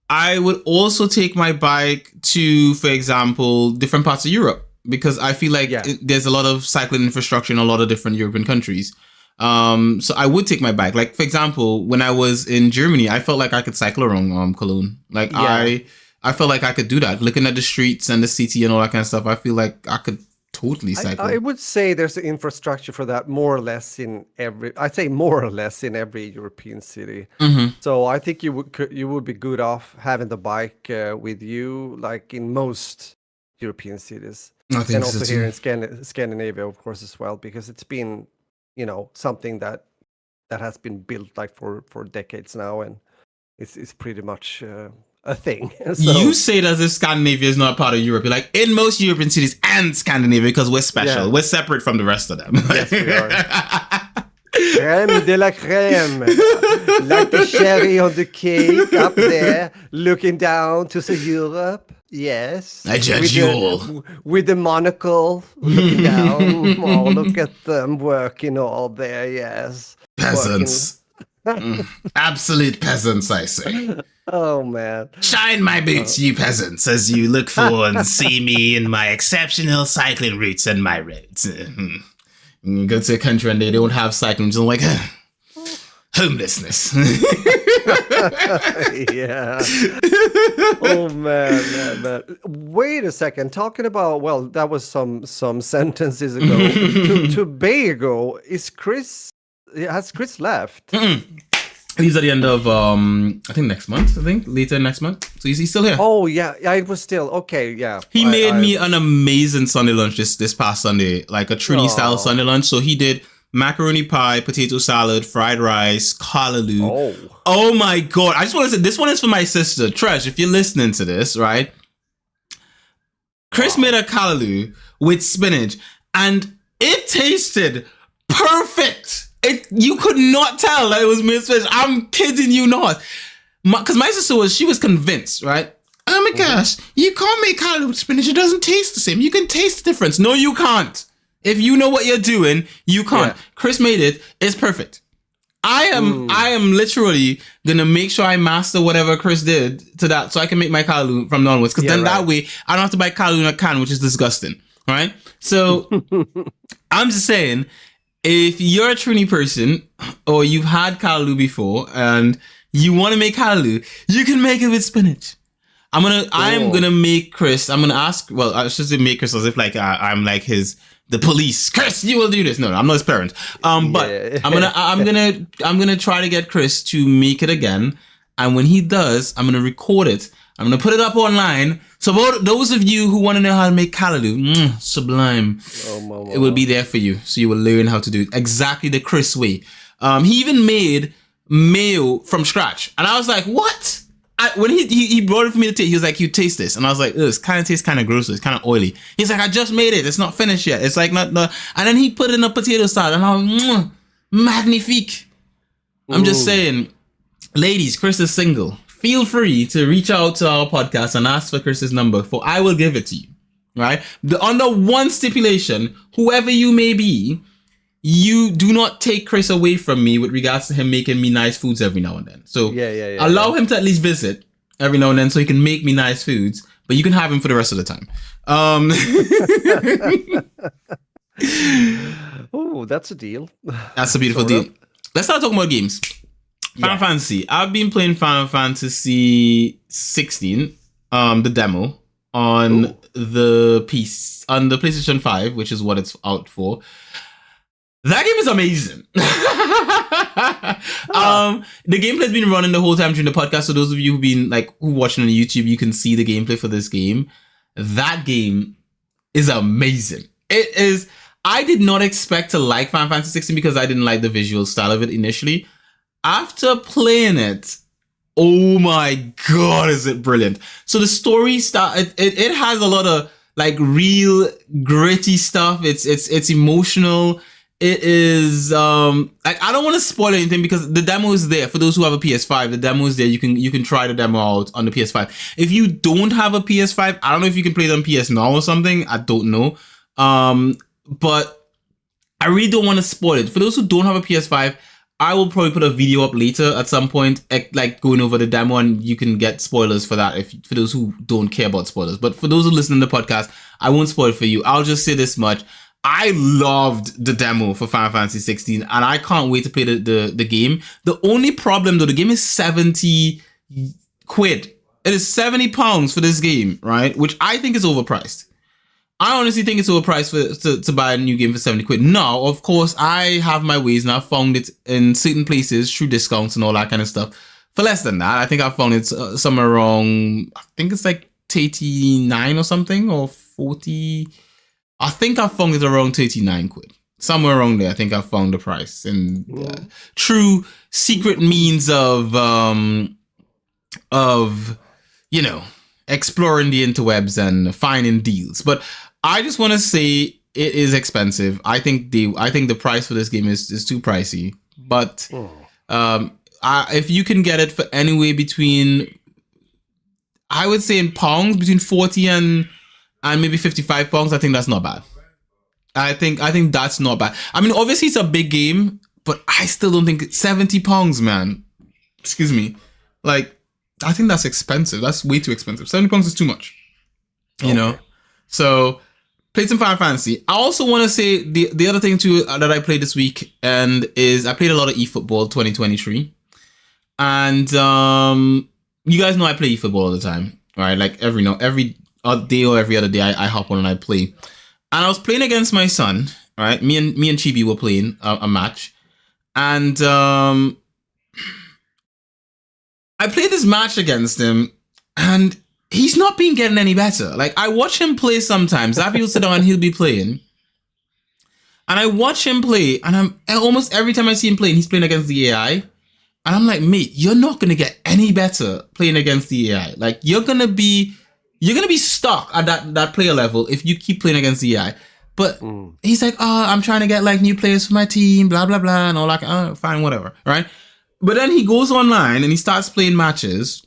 I would also take my bike to, for example, different parts of Europe because I feel like there's a lot of cycling infrastructure in a lot of different European countries. So I would take my bike. Like, for example, when I was in Germany, I felt like I could cycle around Cologne. Like I felt like I could do that. Looking at the streets and the city and all that kind of stuff, I feel like I could totally cycle. I would say there's an infrastructure for that more or less in every European city. Mm-hmm. So I think you would be good off having the bike with you, like in most European cities, and also here in Scandinavia, of course, as well, because it's been, something that has been built like for decades now, and it's pretty much a thing. So, you say that as if Scandinavia is not part of Europe. You're like, in most European cities and Scandinavia, because we're special. We're separate from the rest of them. Yes, we are. Crème de la crème. Like the cherry on the cake up there, looking down to the Europe. Yes. I judge you all. With the monocle, looking down. Oh, look at them working all there, yes. Peasants. Absolute peasants, I say. Oh, man. Shine my boots, you peasants, as you look for and see me in my exceptional cycling routes and my roads. You go to a country and they don't have cycling, so I'm like, homelessness. Yeah. Oh, man. Wait a second. Talking about, that was some sentences ago. Tobago, has Chris left? He's at the end of, I think next month, later next month. So he's still here. Oh, yeah, it was still, okay, yeah. He made me an amazing Sunday lunch this past Sunday, like a Trini-style Sunday lunch. So he did macaroni pie, potato salad, fried rice, callaloo. Oh my God. I just want to say, this one is for my sister. Tresh, if you're listening to this, right? Chris made a callaloo with spinach, and it tasted perfect. You could not tell that it was made spinach. I'm kidding you not. Because my sister was convinced, right? Oh my gosh, you can't make callaloo with spinach. It doesn't taste the same. You can taste the difference. No, you can't. If you know what you're doing, you can't. Yeah. Chris made it. It's perfect. I am literally gonna make sure I master whatever Chris did to that, so I can make my callaloo from now onwards. Because that way, I don't have to buy callaloo in a can, which is disgusting, right? So I'm just saying, if you're a Trini person or you've had callaloo before and you want to make callaloo, you can make it with spinach. I'm gonna make Chris. I'm gonna ask. Well, I should say make Chris as if like I'm like the police. Chris, you will do this. No, I'm not his parent. But I'm gonna try to get Chris to make it again. And when he does, I'm gonna record it. I'm gonna put it up online. So those of you who want to know how to make callaloo, sublime, it will be there for you. So you will learn how to do it exactly the Chris way. He even made mayo from scratch, and I was like, what? When he brought it for me to taste, he was like, you taste this. And I was like, this kind of tastes kind of gross. It's kind of oily. He's like, I just made it. It's not finished yet. It's like not. And then he put it in a potato salad. And I was magnifique. I'm just saying, ladies, Chris is single. Feel free to reach out to our podcast and ask for Chris's number, for I will give it to you. Right? Under one stipulation, whoever you may be, you do not take Chris away from me with regards to him making me nice foods every now and then. So allow him to at least visit every now and then so he can make me nice foods, but you can have him for the rest of the time. Oh, that's a deal. That's a beautiful deal. Let's start talking about games. Final Fantasy. I've been playing Final Fantasy 16, the demo, on the PlayStation 5, which is what it's out for. That game is amazing. The gameplay's been running the whole time during the podcast. So those of you who watching on YouTube, you can see the gameplay for this game. That game is amazing. It is. I did not expect to like Final Fantasy 16 because I didn't like the visual style of it initially. After playing it, oh my God, is it brilliant. So the story it has a lot of like real gritty stuff. It's emotional. it is like I don't want to spoil anything because the demo is there for those who have a PS5. The demo is there. You can try the demo out on the PS5. If you don't have a PS5, I don't know if you can play it on PS Now or something. I don't know. But I really don't want to spoil it. For those who don't have a PS5, I will probably put a video up later at some point, like going over the demo, and you can get spoilers for that for those who don't care about spoilers. But for those who listen to the podcast, I won't spoil it for you. I'll just say this much. I loved the demo for Final Fantasy 16 and I can't wait to play the game. The only problem though, the game is 70 quid. It is 70 pounds for this game, right? Which I think is overpriced. I honestly think it's overpriced to buy a new game for 70 quid. Now, of course, I have my ways and I've found it in certain places through discounts and all that kind of stuff for less than that. I think I found it somewhere around, I think it's like 39 or something, or 40. I think I found it around 39 quid. Somewhere around there, I think I found the price. And true secret means of you know, exploring the interwebs and finding deals. But I just want to say it is expensive. I think the price for this game is too pricey. But if you can get it for anywhere between, I would say in pounds, between 40 and maybe 55 pounds, I think that's not bad. I think that's not bad. I mean, obviously it's a big game, but I still don't think 70 pounds, man. Excuse me. Like, I think that's expensive. That's way too expensive. 70 pounds is too much. You know? So, played some Final Fantasy. I also want to say the other thing too that I played this week is I played a lot of eFootball 2023. And you guys know I play eFootball all the time, right? Like every day or every other day I hop on and I play. And I was playing against my son, right? Me and Chibi were playing a match. And I played this match against him and he's not been getting any better. Like, I watch him play sometimes. Zavi will sit down and he'll be playing. And I watch him play, and almost every time I see him playing, he's playing against the AI. And I'm like, mate, you're not going to get any better playing against the AI. Like, you're going to be stuck at that player level if you keep playing against the AI. But he's like, oh, I'm trying to get like new players for my team, blah, blah, blah. And all that. Oh, fine, whatever. Right. But then he goes online and he starts playing matches.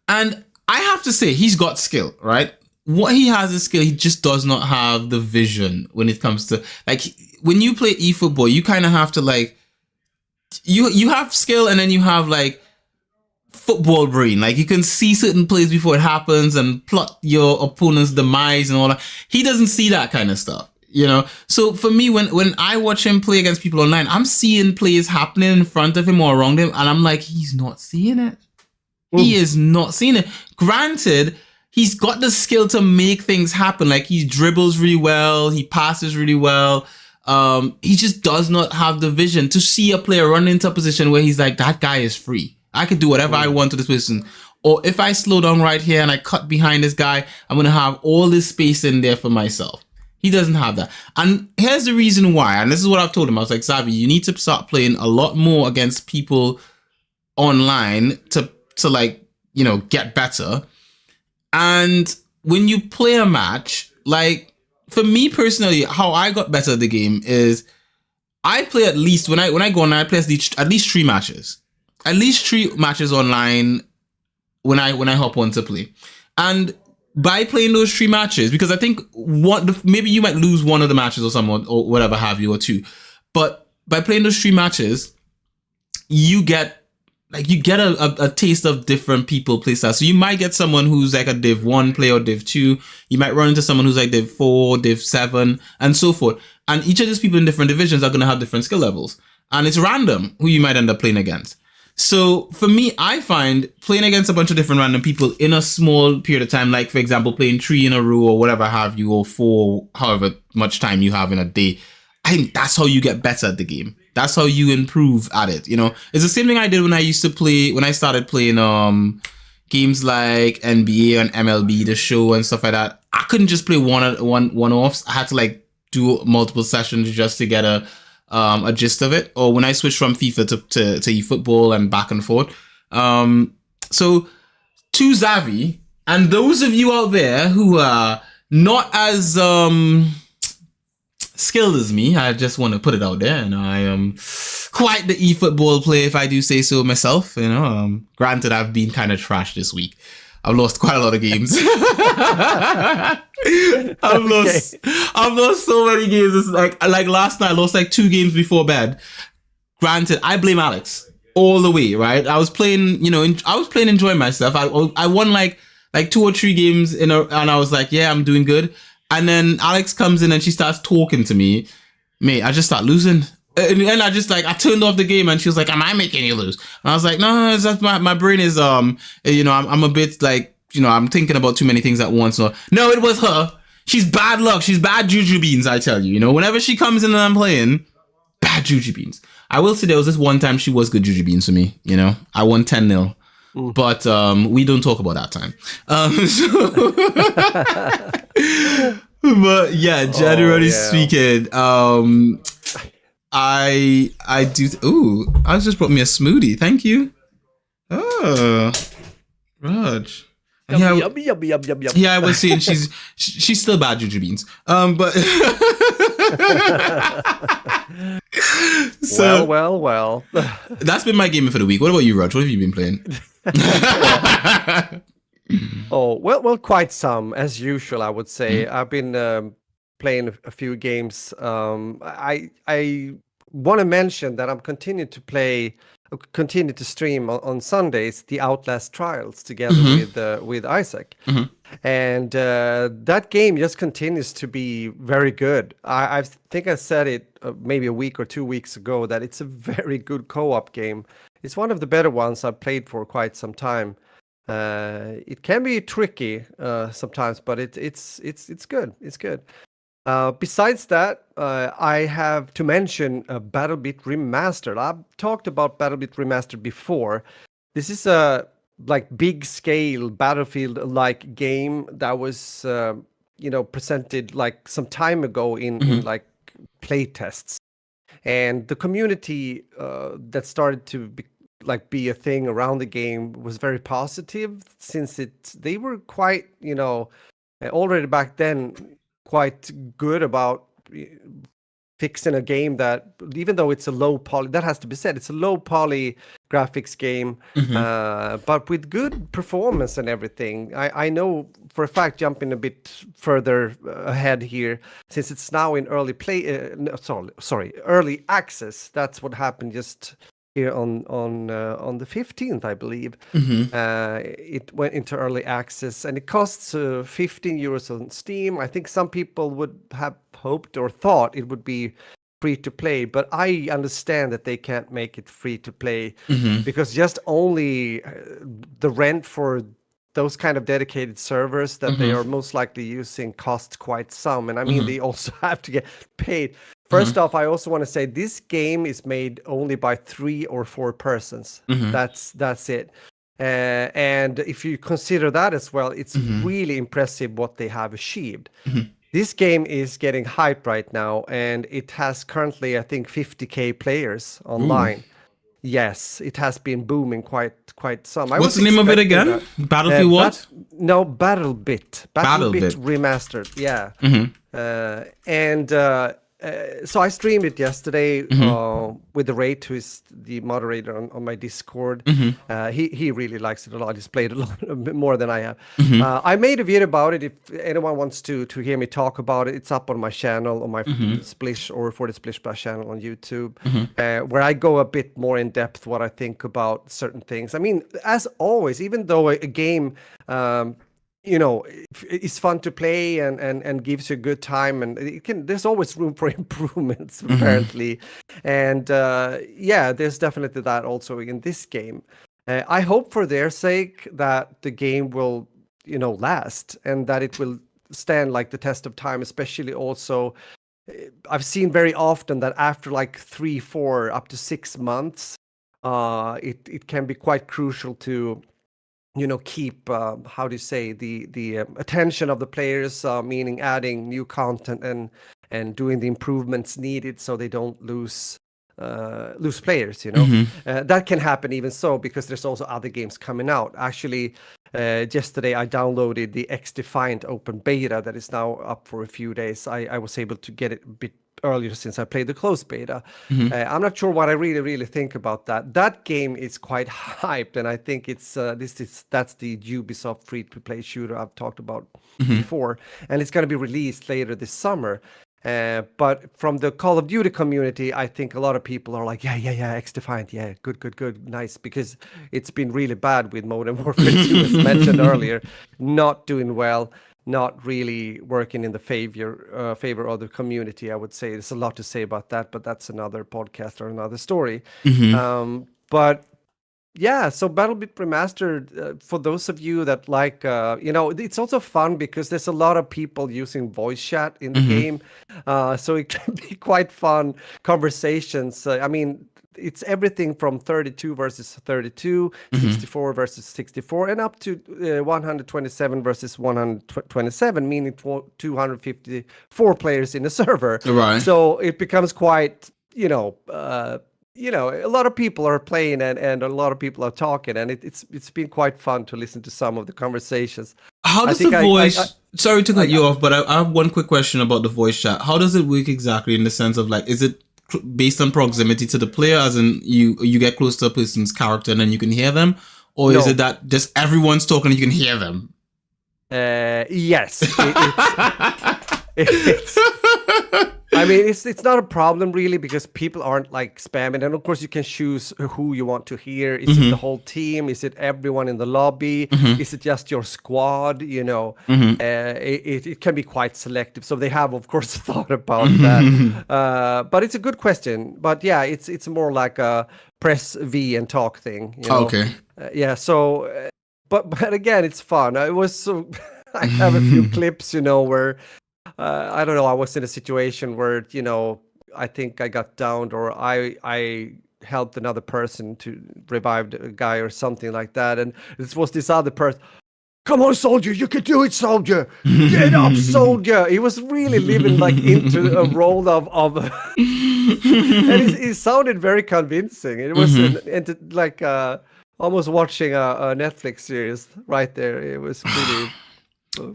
And I have to say, he's got skill, right? What he has is skill. He just does not have the vision when it comes to, like, when you play eFootball, you kind of have to, like, you have skill and then you have, like, football brain. Like, you can see certain plays before it happens and plot your opponent's demise and all that. He doesn't see that kind of stuff, you know? So for me, when I watch him play against people online, I'm seeing plays happening in front of him or around him, and I'm like, he's not seeing it. He is not seeing it. Granted, he's got the skill to make things happen. Like, he dribbles really well. He passes really well. He just does not have the vision to see a player run into a position where he's like, that guy is free. I could do whatever I want to this person. Or if I slow down right here and I cut behind this guy, I'm going to have all this space in there for myself. He doesn't have that. And here's the reason why. And this is what I've told him. I was like, Xavi, you need to start playing a lot more against people online to like, you know, get better. And when you play a match, like, for me personally, how I got better at the game is I play at least, when I go online, I play at least 3 matches. At least 3 matches online when I hop on to play. And by playing those 3 matches, because I think maybe you might lose one of the matches or someone or whatever have you, or 2. But by playing those 3 matches, you get a taste of different people play styles. So you might get someone who's like a Div 1 player or Div 2. You might run into someone who's like Div 4, Div 7, and so forth. And each of these people in different divisions are going to have different skill levels. And it's random who you might end up playing against. So for me, I find playing against a bunch of different random people in a small period of time, like, for example, playing 3 in a row or whatever have you, or 4, however much time you have in a day, I think that's how you get better at the game. That's how you improve at it, you know? It's the same thing I did when I started playing games like NBA and MLB, the show and stuff like that. I couldn't just play one-offs. I had to like do multiple sessions just to get a gist of it. Or when I switched from FIFA to eFootball and back and forth. So to Xavi, and those of you out there who are not as skilled as me. I just want to put it out there, and I am quite the eFootball player, if I do say so myself. Granted, I've been kind of trash this week. I've lost quite a lot of games. I've lost so many games. It's like last night, I lost like 2 games before bed. Granted, I blame Alex all the way, right? I was playing, enjoying myself. I won like 2 or 3 games and I was like, yeah, I'm doing good. And then Alex comes in and she starts talking to me. Mate, I just start losing. And I just I turned off the game and she was like, am I making you lose? And I was like, no, it's just my brain is, I'm a bit I'm thinking about too many things at once. No, it was her. She's bad luck. She's bad juju beans, I tell you. Whenever she comes in and I'm playing, bad juju beans. I will say there was this one time she was good juju beans for me. I won 10-0. But we don't talk about that time. But yeah, generally speaking, I do. Ooh, I just brought me a smoothie. Thank you. Oh, Raj. Yeah, I was saying she's still bad juju beans. But so well. That's been my gaming for the week. What about you, Raj? What have you been playing? Oh, well, quite some, as usual, I would say. I've been playing a few games. I want to mention that I'm continue to stream on Sundays the Outlast Trials together with Isaac. And that game just continues to be very good. I think I said it maybe a week or 2 weeks ago that it's a very good co-op game. It's one of the better ones I've played for quite some time. It can be tricky sometimes, but it's good. It's good. Besides that, I have to mention Battlebit Remastered. I've talked about Battlebit Remastered before. This is a big scale Battlefield-like game that was presented some time ago in play tests, and the community that started to be a thing around the game was very positive, since they were quite already back then quite good about fixing a game that, even though it's a low poly, that has to be said, it's a low poly graphics game, but with good performance and everything. I know for a fact, jumping a bit further ahead here, since it's now in early access. That's what happened just here on the 15th, I believe. It went into early access, and it costs 15 euros on Steam. I think some people would have hoped or thought it would be free to play, but I understand that they can't make it free to play, because just only the rent for those kind of dedicated servers that they are most likely using costs quite some. And I mean, they also have to get paid. First off, I also want to say this game is made only by 3 or 4 persons. That's it. And if you consider that as well, it's really impressive what they have achieved. This game is getting hype right now, and it has currently, I think, 50k players online. Ooh. Yes, it has been booming quite some. What's the name of it again? Battlefield what? No, Battlebit. Battlebit Remastered. Yeah. So I streamed it yesterday with the Rate, who is the moderator on my Discord. He really likes it a lot. He's played a bit more than I have. I made a video about it. If anyone wants to hear me talk about it, it's up on my channel, on my Splish or For the Splish Splash channel on YouTube, where I go a bit more in depth what I think about certain things. I mean, as always, even though a game it's fun to play and gives you a good time, and there's always room for improvements apparently. And there's definitely that also in this game. I hope for their sake that the game will last, and that it will stand the test of time. Especially also, I've seen very often that after 3, 4 up to 6 months, it can be quite crucial to keep how do you say the attention of the players, meaning adding new content and doing the improvements needed so they don't lose players. That can happen even so, because there's also other games coming out. Actually, yesterday I downloaded the X Defiant open beta that is now up for a few days. I was able to get it a bit earlier since I played the closed beta. Mm-hmm. I'm not sure what I really think about that. That game is quite hyped, and I think it's that's the Ubisoft free-to-play shooter I've talked about before, and it's going to be released later this summer. But from the Call of Duty community, I think a lot of people are like, yeah, X-Defiant, yeah, good, nice, because it's been really bad with Modern Warfare 2, as mentioned earlier, not doing well, not really working in the favor of the community, I would say. There's a lot to say about that, but that's another podcast or another story. But yeah, so Battlebit Remastered, for those of you that like, it's also fun because there's a lot of people using voice chat in the game. So it can be quite fun conversations. I mean, it's everything from 32 versus 32, 64 versus 64, and up to 127 versus 127, meaning 254 players in a server. Right. So it becomes quite, a lot of people are playing and a lot of people are talking, and it's been quite fun to listen to some of the conversations. How does the voice? Sorry to cut you off, but I have one quick question about the voice chat. How does it work exactly in the sense of like, is it based on proximity to the player, as in you get close to a person's character and then you can hear them, or is it that just everyone's talking and you can hear them? Yes, it's I mean, it's not a problem really because people aren't like spamming, and of course you can choose who you want to hear. Is it the whole team? Is it everyone in the lobby? Is it just your squad? It can be quite selective. So they have, of course, thought about that. But it's a good question. But yeah, it's more like a press V and talk thing. Okay. Yeah. So, but again, it's fun. I was so I have a few clips, where. I don't know. I was in a situation where, I think I got downed, or I helped another person to revive a guy or something like that. And this was this other person. Come on, soldier, you can do it, soldier. Get up, soldier. He was really living like into a role of and it sounded very convincing. It was like almost watching a Netflix series right there. It was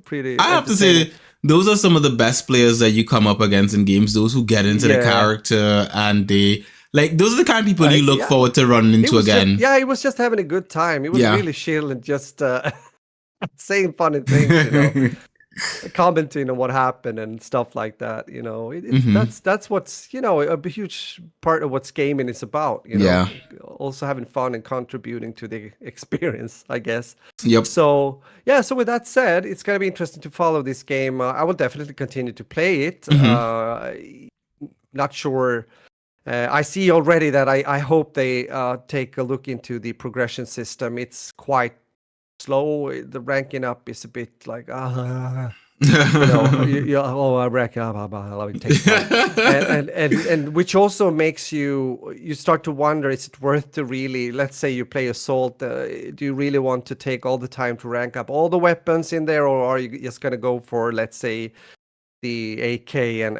pretty. I have to say, those are some of the best players that you come up against in games. Those who get into the character, and they those are the kind of people you look forward to running into again. He was just having a good time. He was really chill and just saying funny things, commenting on what happened and stuff like that. That's what's a huge part of what gaming is about. Also having fun and contributing to the experience, I guess. Yep. So with that said, it's gonna be interesting to follow this game. I will definitely continue to play it. Not sure. I see already that I hope they take a look into the progression system. It's quite slow. The ranking up is a bit like I rank up. Let me take time. and which also makes you start to wonder: is it worth to really? Let's say you play Assault. Do you really want to take all the time to rank up all the weapons in there, or are you just gonna go for, let's say, the AK and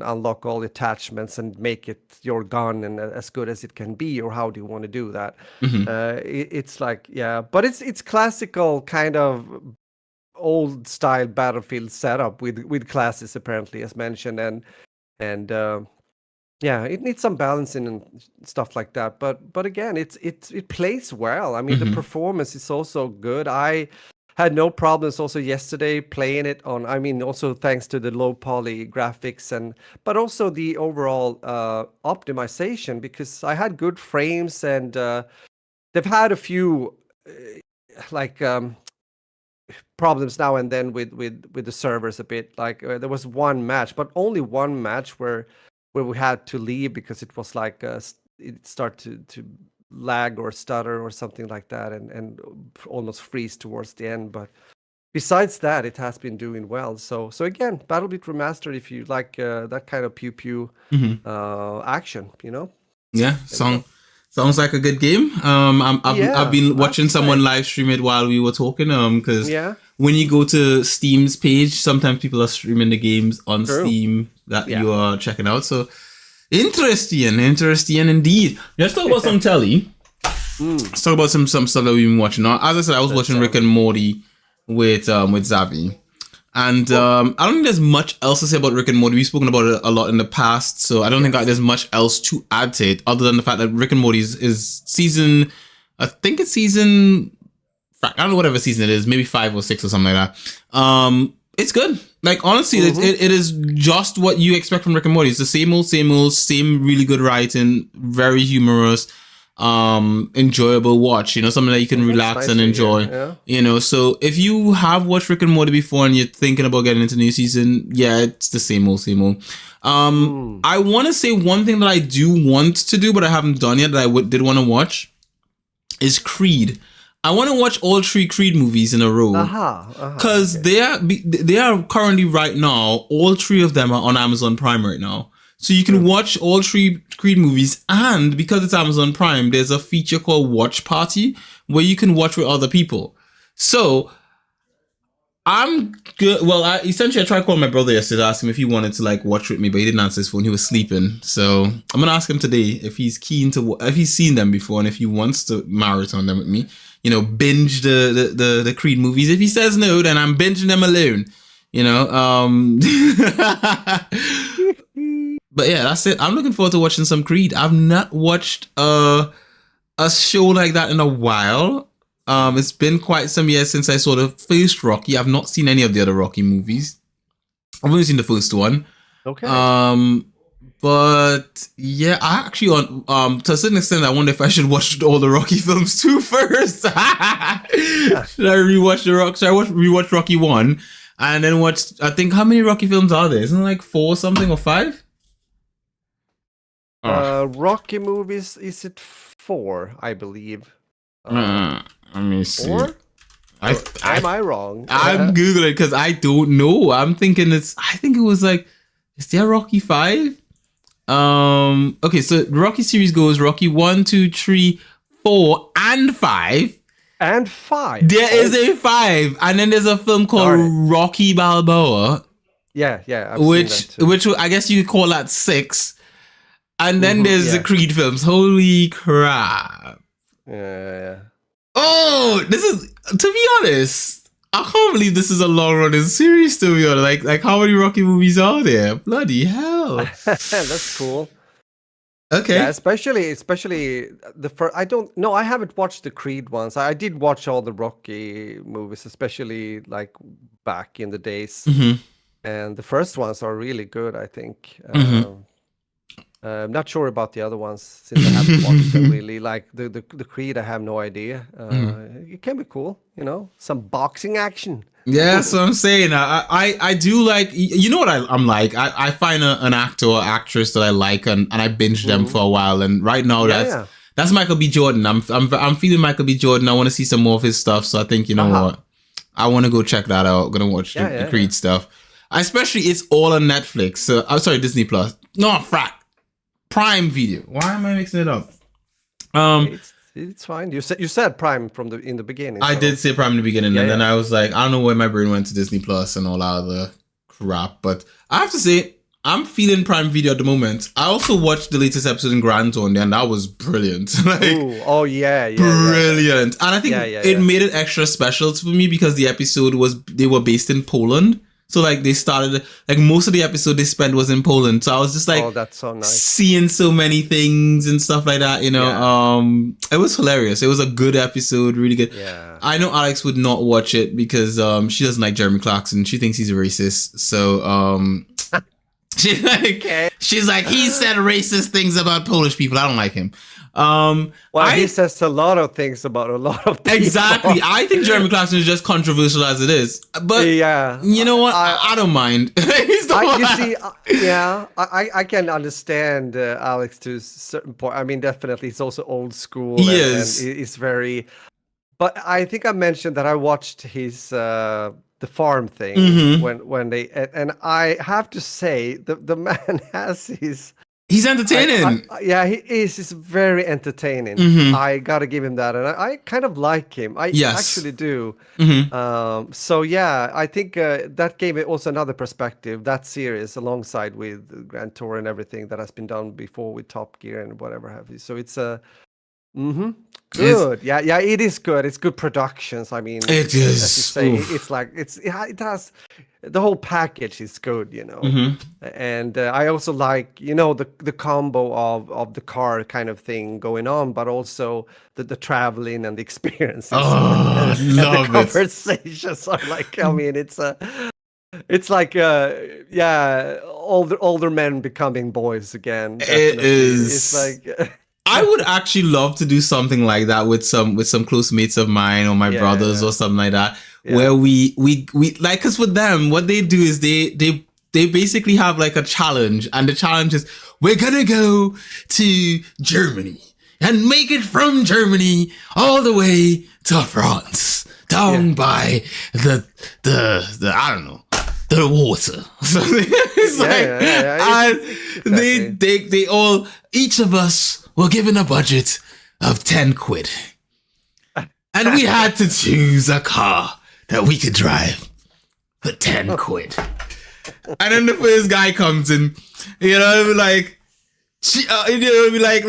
unlock all the attachments and make it your gun and as good as it can be, or how do you want to do that? It's like, but it's classical kind of old style Battlefield setup with classes, apparently, as mentioned, and it needs some balancing and stuff like that, but again, it plays well. I mean, the performance is also good. I had no problems also yesterday playing it on, also thanks to the low poly graphics, but also the overall optimization, because I had good frames, and they've had a few problems now and then with the servers a bit. Like there was one match, but only one match where we had to leave because it was like it started to lag or stutter or something like that, and almost freeze towards the end. But besides that, it has been doing well. So again, Battlebit Remastered, if you like that kind of pew action, Yeah, sounds like a good game. I've been watching someone live stream it while we were talking. Because when you go to Steam's page, sometimes people are streaming the games on Steam that you are checking out. So interesting indeed. Let's talk about some Tele. Let's talk about some stuff that we've been watching. Now, as I said, I was watching Rick and Morty with Zavi. And I don't think there's much else to say about Rick and Morty. We've spoken about it a lot in the past, so I don't think there's much else to add to it other than the fact that Rick and Morty is season, I think it's season, I don't know whatever season it is, maybe 5 or 6 or something like that. It's good. Like, honestly, it is just what you expect from Rick and Morty. It's the same old, same really good writing, very humorous, enjoyable watch, you know, something that you can relax and enjoy, you know. So if you have watched Rick and Morty before and you're thinking about getting into new season, yeah, it's the same old. I want to say one thing that I do want to do, but I haven't done yet, that I did want to watch, is Creed. I want to watch all 3 Creed movies in a row, because they are currently right now, all 3 of them are on Amazon Prime right now. So you can watch all 3 Creed movies, and because it's Amazon Prime, there's a feature called Watch Party where you can watch with other people. So I'm good. Well, I tried calling my brother yesterday to ask him if he wanted to like watch with me, but he didn't answer his phone. He was sleeping. So I'm gonna ask him today if he's keen to, if he's seen them before, and if he wants to marathon them with me. You know, binge the Creed movies. If he says no, then I'm binging them alone. You know, but yeah, that's it. I'm looking forward to watching some Creed. I've not watched a show like that in a while. It's been quite some years since I saw the first Rocky. I've not seen any of the other Rocky movies. I've only seen the first one. Okay. But yeah, I actually to a certain extent, I wonder if I should watch all the Rocky films too first. Should I rewatch rewatch Rocky 1 and then watch? I think, how many Rocky films are there? Isn't it like 4 something or 5? Rocky movies, is it 4? I believe. Let me see. 4? Am I wrong? I'm googling because I don't know. I think it was like, is there Rocky 5? Okay, so the Rocky series goes Rocky 1, 2, 3, 4, and 5. And 5. There is a 5, and then there's a film called Rocky Balboa. Yeah, I've which seen that too. which I guess you could call that 6. And then there's the Creed films. Holy crap! Yeah. Oh, this is, to be honest, I can't believe this is a long running series, to be honest. Like how many Rocky movies are there? Bloody hell. That's cool. Okay. Yeah, especially the first. I haven't watched the Creed ones. I did watch all the Rocky movies, especially like back in the days. And the first ones are really good, I think. I'm not sure about the other ones since I haven't watched them really. Like the Creed, I have no idea. It can be cool, you know, some boxing action. Yeah, that's what I'm saying. I do like, you know what I'm like. I find an actor or actress that I like, and I binge them for a while. And right now, that's Michael B. Jordan. I'm feeling Michael B. Jordan. I want to see some more of his stuff. So I think, you know what, I want to go check that out. I'm gonna watch the Creed stuff. Especially, it's all on Netflix. So I'm sorry, Disney Plus. No, frack. Prime Video. Why am I mixing it up? It's fine. You said Prime in the beginning. I did say Prime in the beginning, and then I was like, I don't know where my brain went to Disney Plus and all that other crap. But I have to say, I'm feeling Prime Video at the moment. I also watched the latest episode in Grand Zone, and that was brilliant. Brilliant. And I think it made it extra special for me because the episode they were based in Poland. So like they started, like most of the episode they spent was in Poland. So I was just like, oh, that's so nice. Seeing so many things and stuff like that, you know. It was hilarious. It was a good episode, really good. Yeah. I know Alex would not watch it because she doesn't like Jeremy Clarkson. She thinks he's a racist. So she's like he said racist things about Polish people. I don't like him. He says a lot of things about a lot of people. Exactly. I think Jeremy Clarkson is just controversial as it is. But you know what? I don't mind. I can understand Alex to a certain point. I mean, definitely, he's also old school. He is. And he's very. But I think I mentioned that I watched his the farm thing when they and I have to say the man has his. He's entertaining. He is. He's very entertaining. I gotta give him that, and I kind of like him. I actually do. So yeah, I think that gave it also another perspective. That series, alongside with Grand Tour and everything that has been done before with Top Gear and whatever have you. So it's Mm-hmm. It's, Good. Yeah, yeah, it is good. It's good productions. I mean, it as you is. say, it's Oof. like it has the whole package is good, you know. Mm-hmm. And I also like, the combo of the car kind of thing going on, but also the traveling and the experiences Oh, and the love it. conversations are like, I mean, it's like yeah, older men becoming boys again, It definitely. It's is. like I would actually love to do something like that with some close mates of mine or my brothers yeah, or something like that, yeah. where we like, because for them, what they do is they basically have like a challenge, and the challenge is we're gonna go to Germany and make it from Germany all the way to France, Yeah. down by the I don't know, the water. So it's Yeah, like, yeah, yeah, yeah. and Exactly. they all, each of us were given a budget of 10 quid, and we had to choose a car that we could drive for 10 quid. And then the first guy comes in, like,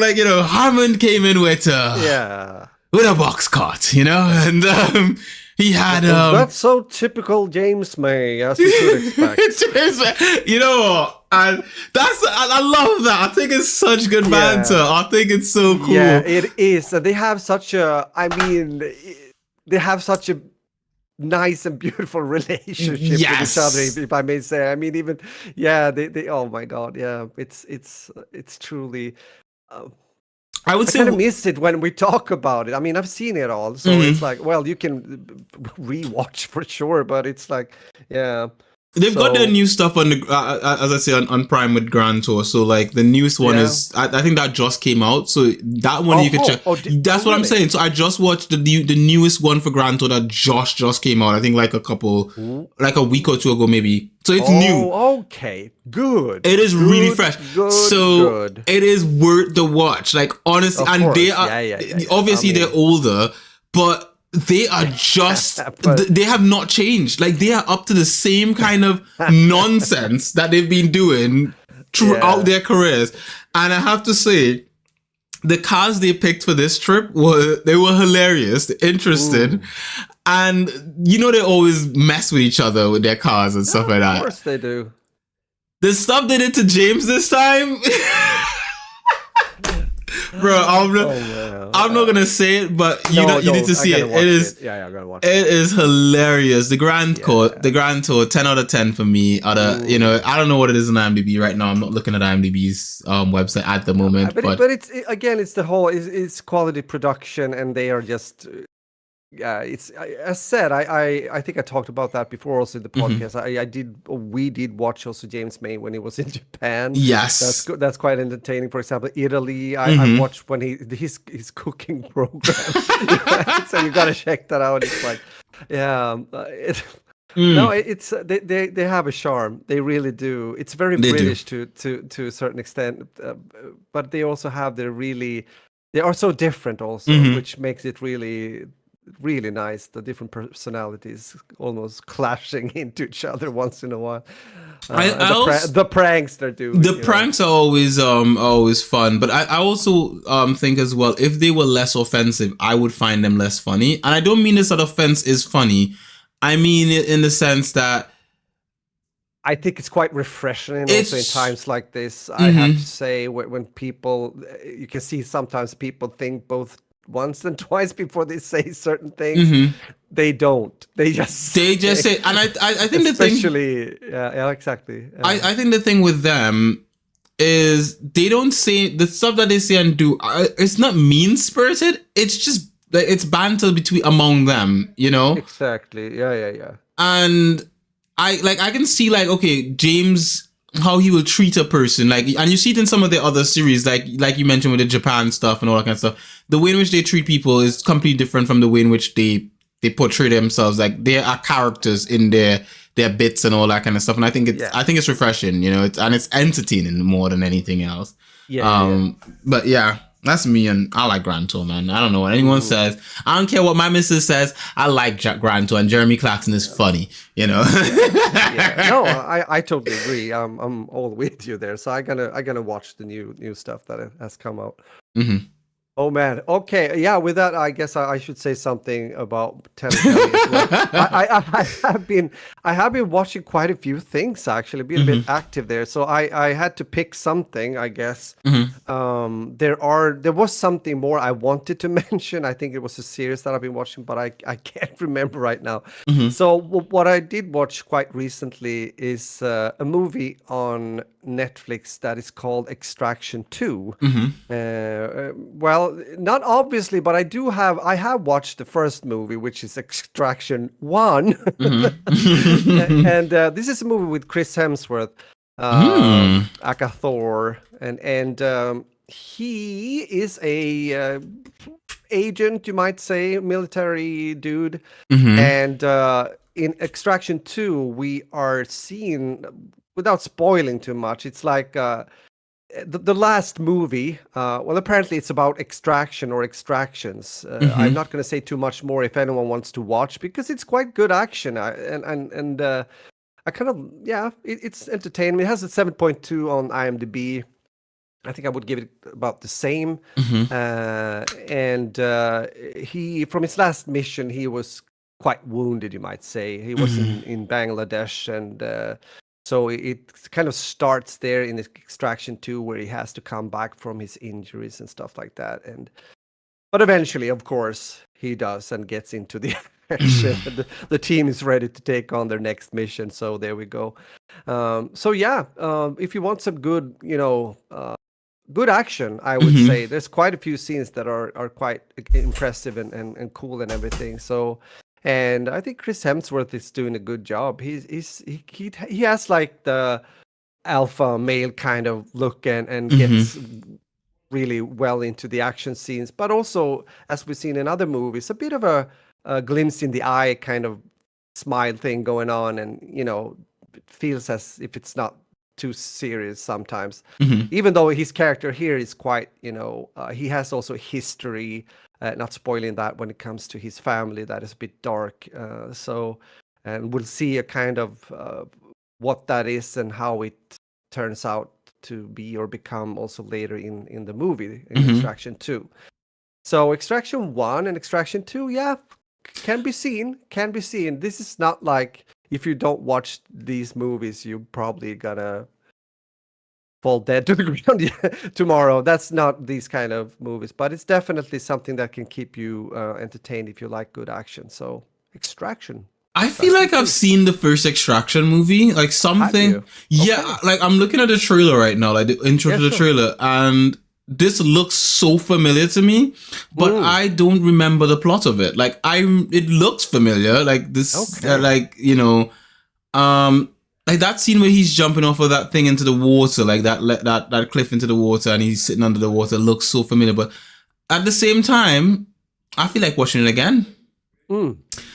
Harmon came in Yeah. with a box cart, and he had Well, that's so typical James May, as you could expect. and I love that. I think it's such good banter. Yeah. I think it's so Yeah, cool. it is. And they have such a, I mean, they have such a nice and beautiful relationship with each other, Yes. if I may say. I mean, even, yeah, they oh my God, yeah, it's truly. Uh, I would I say kind of miss it when we talk about it. I mean, I've seen it all, so it's like, well, you can rewatch for sure, but it's like, yeah. they've got their So, new stuff on the as I say on Prime with Grand Tour. So like the newest one yeah. is I think that just came out. So that one you could check. That's what I'm really? saying. So I just watched the newest one for Grand Tour that just came out. I think like a week or two ago maybe. So it's new. Oh, okay. Good. It is really Good, fresh. good, So good. it is worth the watch. Like honestly, Of and they course. are Yeah. obviously I mean, they're older, but they are just but they have not changed. Like they are up to the same kind of nonsense that they've been doing throughout yeah. their careers. And I have to say, the cars they picked for this trip were hilarious, interesting, and they always mess with each other with their cars and stuff like Of that. course they do. The stuff they did to James this time, bro. I'm not gonna say it, but you need to see it. It is. Yeah, I gotta watch It is hilarious. The Grand Tour, 10 out of 10 for me. I don't know what it is on IMDb right now. I'm not looking at IMDb's website at the moment, but it's the whole it's quality production, and they are just yeah, it's as said. I think I talked about that before also in the podcast. We did watch also James May when he was in Japan. Yes, that's good. That's quite entertaining. For example, Italy. I watched when his cooking program. So you gotta check that out. It's like, yeah, no, it's they have a charm. They really do. It's very British to a certain extent, but they also have they are so different also, which makes it really nice. The different personalities almost clashing into each other once in a while. The pranks they're doing. The pranks are always fun, but I also think as well, if they were less offensive, I would find them less funny. And I don't mean this that offense is funny. I mean it in the sense that I think it's quite refreshing also in times like this. I have to say, when people, you can see sometimes people think both once and twice before they say certain things. They don't. They just say, and I think especially, yeah, exactly. I think the thing with them is they don't say the stuff that they say and do. It's not mean spirited. It's just it's banter among them. Exactly. Yeah. And I can see okay, James, how he will treat a person, and you see it in some of the other series, like you mentioned with the Japan stuff and all that kind of stuff. The way in which they treat people is completely different from the way in which they portray themselves. Like they are characters in their bits and all that kind of stuff. And I think it's refreshing, and it's entertaining more than anything else. Yeah. But yeah. That's me, and I like Grand Tour, man. I don't know what anyone says. I don't care what my missus says. I like Grand Tour, and Jeremy Clarkson is funny, Yeah. No, I totally agree. I'm all with you there. So I'm gonna watch the new stuff that has come out. Oh man. Okay. Yeah. With that, I guess I should say something about Tele as well. I have been watching quite a few things actually, being a bit active there. So I had to pick something, I guess. There was something more I wanted to mention. I think it was a series that I've been watching, but I can't remember right now. So what I did watch quite recently is a movie on Netflix that is called Extraction 2. Well, not obviously, but I have watched the first movie, which is Extraction 1. And this is a movie with Chris Hemsworth, aka Thor, and he is a agent, you might say, military dude. And in Extraction 2, we are seeing, without spoiling too much, it's like the last movie. Well, apparently it's about extraction or extractions. I'm not going to say too much more if anyone wants to watch, because it's quite good action. And I kind of, yeah, it's entertaining. It has a 7.2 on IMDb. I think I would give it about the same. And he, from his last mission, he was quite wounded, you might say. He was in Bangladesh, and so it kind of starts there in Extraction 2, where he has to come back from his injuries and stuff like that. But eventually, of course, he does and gets into the action. The team is ready to take on their next mission. So there we go. So yeah, if you want some good, good action, I would say there's quite a few scenes that are quite impressive and cool and everything. So, and I think Chris Hemsworth is doing a good job. He has like the alpha male kind of look and gets really well into the action scenes, but also, as we've seen in other movies, a bit of a glimpse in the eye kind of smile thing going on, and it feels as if it's not too serious sometimes. Even though his character here is quite, he has also history, not spoiling that, when it comes to his family, that is a bit dark. And we'll see a kind of what that is and how it turns out to be or become also later in the movie, in Extraction 2. So Extraction 1 and Extraction 2, yeah, can be seen. This is not like, if you don't watch these movies, you're probably gonna fall dead to the ground tomorrow. That's not these kind of movies, but it's definitely something that can keep you entertained if you like good action. So Extraction. I feel like I've seen the first Extraction movie, like something. Yeah, Okay. like I'm looking at the trailer right now, like the intro to the trailer, and this looks so familiar to me, but I don't remember the plot of it. Like it looks familiar, like this, like like that scene where he's jumping off of that thing into the water, like that cliff into the water, and he's sitting under the water, looks so familiar. But at the same time, I feel like watching it again.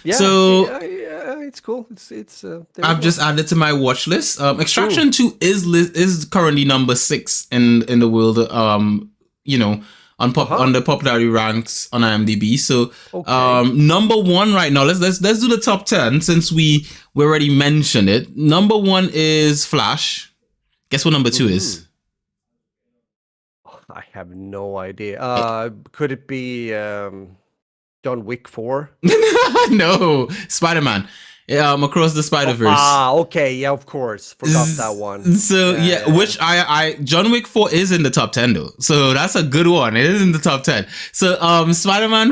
Yeah, so it's cool. It's I've just added to my watch list. Extraction 2 is currently number 6 in the world. On the popularity ranks on IMDb. So number 1 right now. Let's do the top 10 since we already mentioned it. Number 1 is Flash. Guess what number 2 is? I have no idea. Could it be John Wick 4? No, Spider-Man. Across the Spider-Verse. Okay, yeah, of course. Forgot that one. So which John Wick 4 is in the top 10 though. So that's a good one. It is in the top 10. So Spider-Man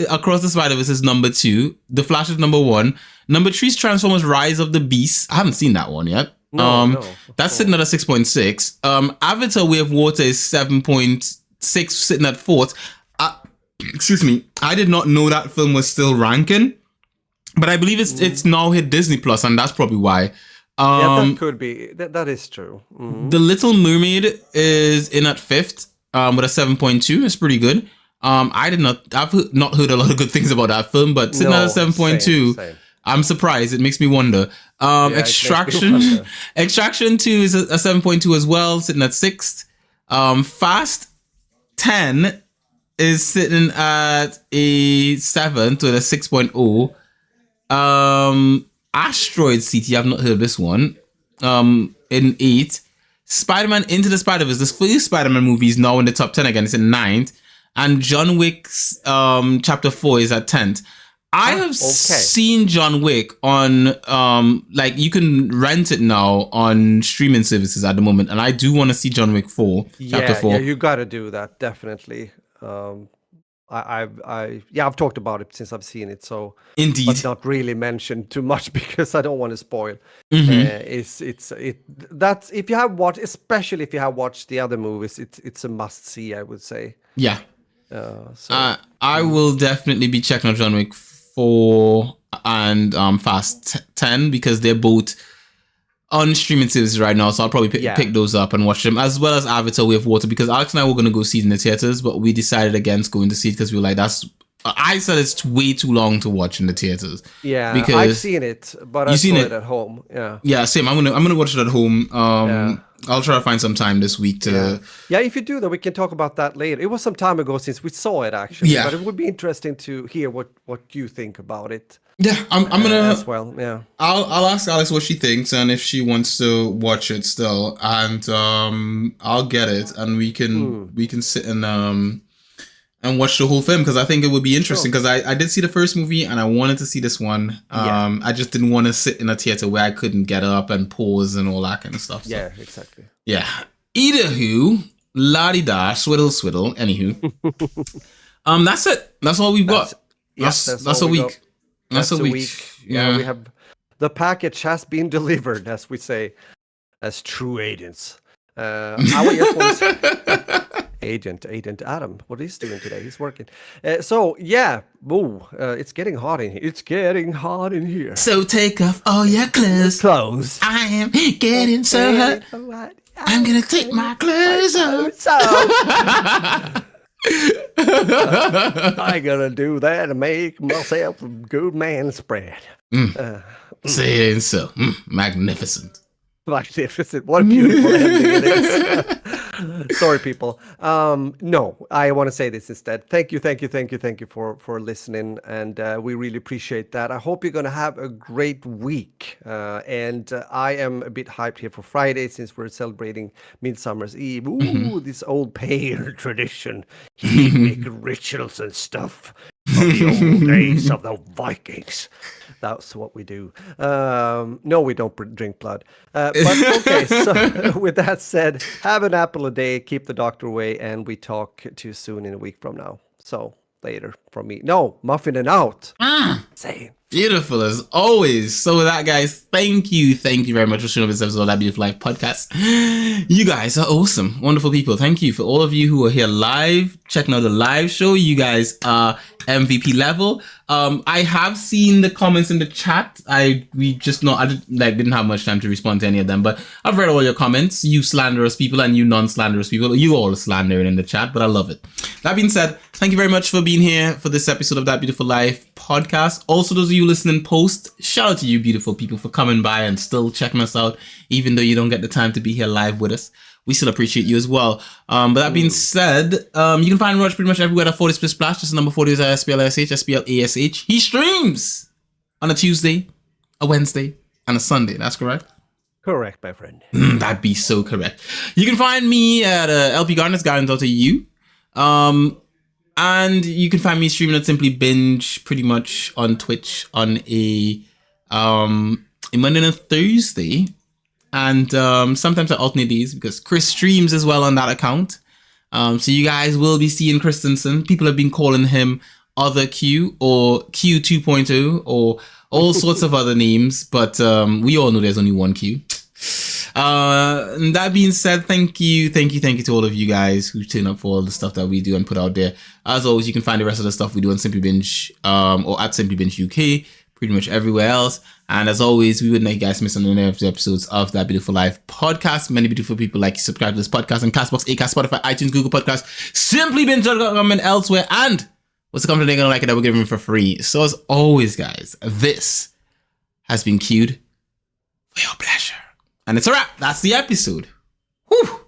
Across the Spider-Verse is number 2. The Flash is number 1. Number 3 is Transformers Rise of the Beast. I haven't seen that one yet. No. That's sitting at a 6.6. Avatar Way of Water is 7.6, sitting at 4th. Excuse me. I did not know that film was still ranking, but I believe it's now hit Disney Plus, and that's probably why. Yeah, that could be. That is true. The Little Mermaid is in at 5th with a 7.2. It's pretty good. I've not heard a lot of good things about that film, but sitting at a 7.2, same. I'm surprised. It makes me wonder. Extraction 2 is a 7.2 as well, sitting at 6th. Fast 10 is sitting at a 7th with a 6.0. Asteroid City, I've not heard of this one. In 8th. Spider-Man Into the Spider-Verse, this first Spider-Man movie is now in the top 10 again. It's in 9th. and John Wick's chapter 4 is at 10th. I have seen John Wick on like you can rent it now on streaming services at the moment, and I do want to see John Wick 4 chapter 4. Yeah, you got to do that definitely. I've talked about it since I've seen it, so indeed, but not really mentioned too much because I don't want to spoil. That's if you have watched, especially if you have watched the other movies, it's a must see, I would say. Yeah. I will definitely be checking out John Wick 4 and Fast 10 because they're both on streaming services right now, so I'll probably pick those up and watch them, as well as Avatar Way of Water, because Alex and I were going to go see it in the theaters, but we decided against going to see it because we were like, I said it's way too long to watch in the theaters. Yeah, because I've seen it, but I saw it at home. Yeah, same. I'm gonna watch it at home. I'll try to find some time this week to. Yeah, if you do that, we can talk about that later. It was some time ago since we saw it, actually. Yeah. But it would be interesting to hear what you think about it. Yeah, I'm gonna as well. Yeah, I'll ask Alex what she thinks and if she wants to watch it still, and I'll get it and we can sit and watch the whole film, because I think it would be interesting, because I did see the first movie and I wanted to see this one. I just didn't want to sit in a theater where I couldn't get up and pause and all that kind of stuff. So. Yeah, exactly. Yeah. Either who, la-di-da, swiddle. Anywho. That's it. That's all we've got. That's a week. That's a week. Yeah, we have the package has been delivered, as we say, as true agents. Our earphones. Agent Adam, what he's doing today? He's working. It's getting hot in here. It's getting hot in here. So take off all your clothes. I am getting so hot. I'm gonna take my clothes off. I gotta do that to make myself a good man spread. Saying so. Magnificent. Magnificent. What a beautiful ending it is. Sorry, people. No, I want to say this instead. Thank you for listening, and we really appreciate that. I hope you're going to have a great week. And I am a bit hyped here for Friday since we're celebrating Midsummer's Eve. Ooh, this old pagan tradition. Make rituals and stuff from the old days of the Vikings. That's what we do. No, we don't drink blood. But okay, so with that said, have an apple a day, keep the doctor away, and we talk to you soon in a week from now. So later from me. No, muffin and out. Say beautiful as always. So with that, guys, thank you very much for showing up this episode of That Beautiful Life podcast. You guys are awesome, wonderful people. Thank you for all of you who are here live, checking out the live show. You guys are MVP level. I have seen the comments in the chat. I didn't have much time to respond to any of them, but I've read all your comments. You slanderous people and you non-slanderous people, you all slandering in the chat, but I love it. That being said, thank you very much for being here for this episode of That Beautiful Life podcast. Also, those of you listening post, shout out to you beautiful people for coming by and still checking us out, even though you don't get the time to be here live with us. We still appreciate you as well. But that being said, you can find Rog pretty much everywhere at 40 Split Splash. Just number 40 is SPLASH. He streams on a Tuesday, a Wednesday, and a Sunday. That's correct? Correct, my friend. That'd be so correct. You can find me at LP Gardens, Gardens.eu. And you can find me streaming at Simply Binge pretty much on Twitch on a Monday and a Thursday. And sometimes I alternate these because Chris streams as well on that account. So you guys will be seeing Christensen. People have been calling him Other Q or Q 2.0 or all sorts of other names. But we all know there's only one Q. And that being said, thank you to all of you guys who tune up for all the stuff that we do and put out there. As always, you can find the rest of the stuff we do on Simply Binge or at Simply Binge UK, pretty much everywhere else. And as always, we wouldn't let you guys miss on any of the episodes of That Beautiful Life podcast. Many beautiful people like you subscribe to this podcast on Castbox, Acast, Spotify, iTunes, Google Podcasts, simplybinge.com and elsewhere. And what's the company they're gonna like it that we're giving them for free? So as always, guys, this has been queued for your pleasure. And it's a wrap. That's the episode. Whew.